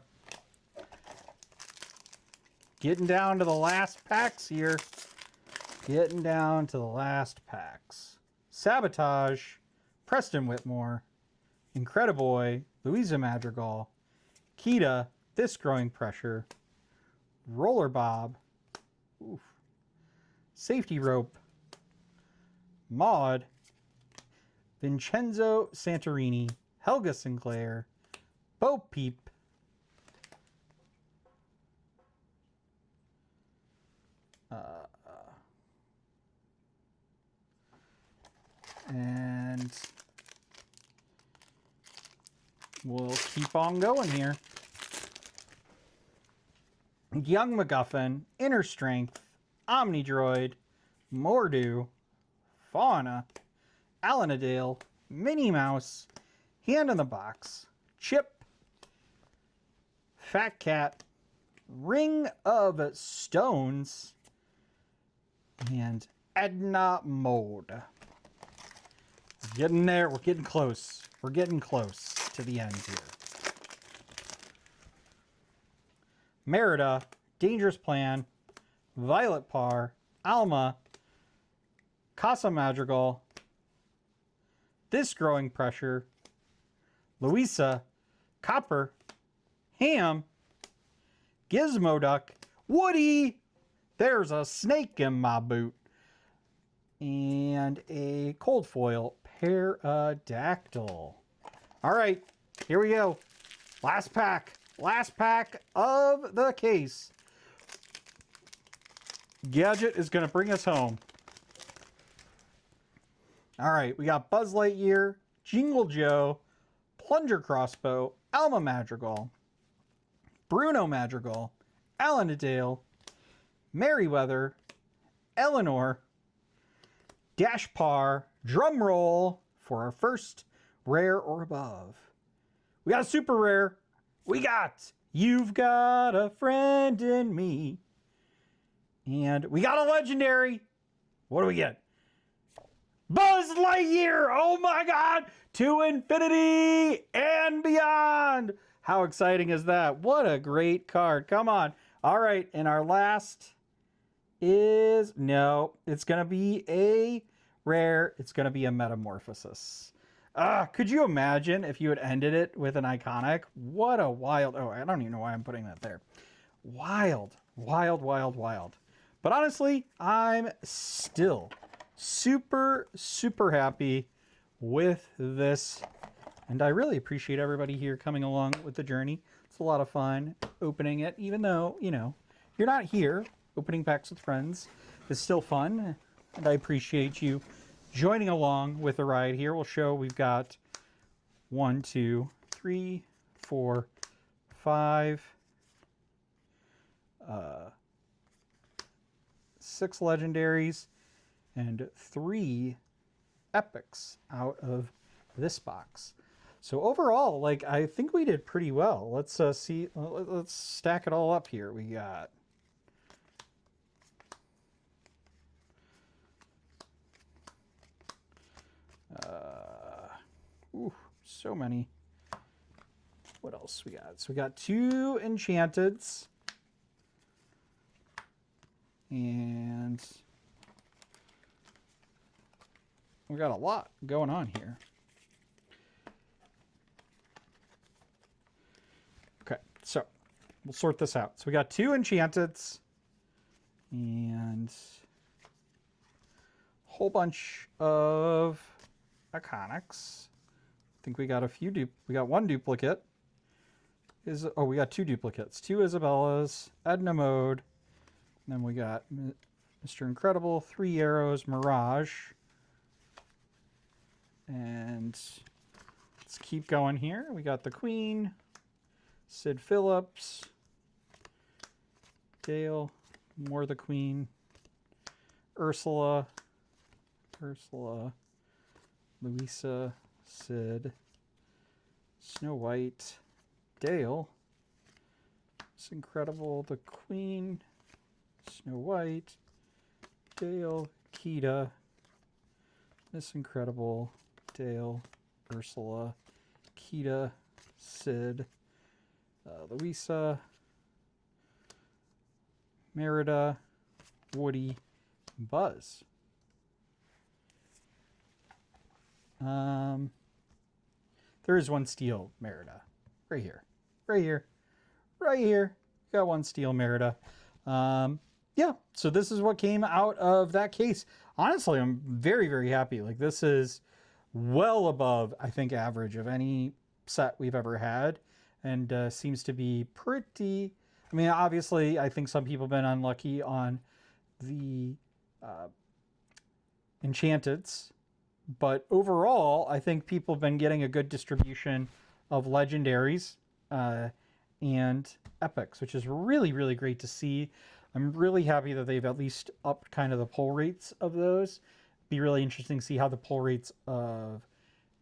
Getting down to the last packs here. Getting down to the last packs. Sabotage, Preston Whitmore, Incrediboy, Louisa Madrigal, Kita, This Growing Pressure, Roller Bob, oof, Safety Rope, Maud, Vincenzo Santorini, Helga Sinclair, Bo Peep, and we'll keep on going here. Young MacGuffin, Inner Strength, Omnidroid, Mordu, Fauna, Alanadale, Minnie Mouse, Hand in the Box, Chip, Fat Cat, Ring of Stones, and Edna Mode. We're getting there. We're getting close. We're getting close. to the end here. Merida, Dangerous Plan, Violet Par, Alma, Casa Madrigal, This Growing Pressure, Louisa, Copper, Ham, Gizmoduck, Woody, there's a snake in my boot, and a cold foil Pterodactyl. All right, here we go. Last pack of the case. Gadget is going to bring us home. All right, we got Buzz Lightyear, Jingle Joe, Plunger Crossbow, Alma Madrigal, Bruno Madrigal, Alandale, Merryweather, Eleanor, Dash Par, drum roll for our first rare or above. We got a super rare. We got You've Got a Friend in Me. And we got a legendary. What do we get? Buzz Lightyear! Oh my God! To infinity and beyond! How exciting is that? What a great card. Come on. All right, and our last is... No, it's going to be a rare. It's going to be a Metamorphosis. Could you imagine if you had ended it with an iconic? What a wild... Oh, I don't even know why I'm putting that there. Wild, wild, wild, wild. But honestly, I'm still super, super happy with this. And I really appreciate everybody here coming along with the journey. It's a lot of fun opening it, even though, you know, you're not here. Opening packs with friends is still fun. And I appreciate you joining along with the ride here. We'll show we've got 1, 2, 3, 4, 5, 6 legendaries and 3 epics out of this box. So overall, like, I think we did pretty well. Let's see. Let's stack it all up here. We got so many. What else we got? So we got 2 Enchanteds. And we got a lot going on here. Okay, so we'll sort this out. So we got 2 Enchanteds and a whole bunch of Iconics. I think we got a few we got 1 duplicate. We got 2 duplicates. 2 Isabellas, Edna Mode, and then we got Mr. Incredible, 3 Arrows, Mirage. And let's keep going here. We got the Queen, Sid Phillips, Dale, more the Queen, Ursula, Louisa, Sid, Snow White, Dale, it's Incredible, the Queen, Snow White, Dale, Kita, Miss Incredible, Dale, Ursula, Kita, Sid, Louisa, Merida, Woody, Buzz. There is 1 steel Merida. Right here. Right here. Right here. Got 1 steel Merida. Yeah, so this is what came out of that case. Honestly, I'm very, very happy. Like, this is well above, I think, average of any set we've ever had. And seems to be pretty... I mean, obviously, I think some people have been unlucky on the Enchanteds. But overall, I think people have been getting a good distribution of legendaries and epics, which is really, really great to see. I'm really happy that they've at least upped kind of the pull rates of those. Be really interesting to see how the pull rates of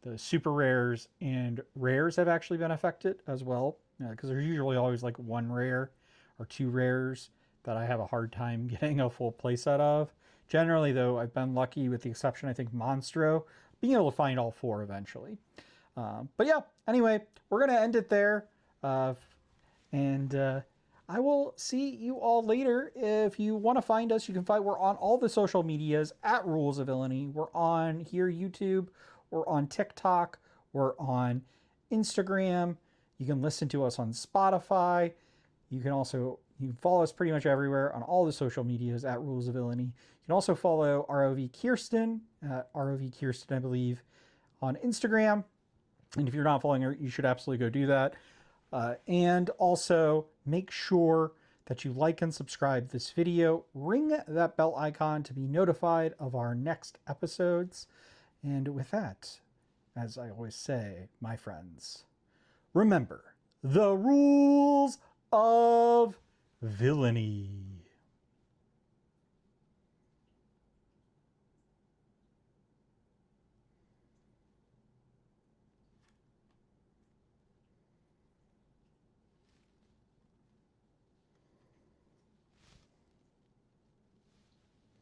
the super rares and rares have actually been affected as well. Because there's usually always like 1 rare or 2 rares that I have a hard time getting a full playset of. Generally, though, I've been lucky, with the exception, I think, Monstro, being able to find all 4 eventually. But yeah, anyway, we're going to end it there. And I will see you all later. If you want to find us, you can find, we're on all the social medias at Rules of Villainy. We're on here, YouTube. We're on TikTok. We're on Instagram. You can listen to us on Spotify. You can follow us pretty much everywhere on all the social medias at Rules of Villainy. You can also follow ROV Kirsten, ROV Kirsten, I believe, on Instagram. And if you're not following her, you should absolutely go do that. And also make sure that you like and subscribe this video. Ring that bell icon to be notified of our next episodes. And with that, as I always say, my friends, remember the rules of villainy.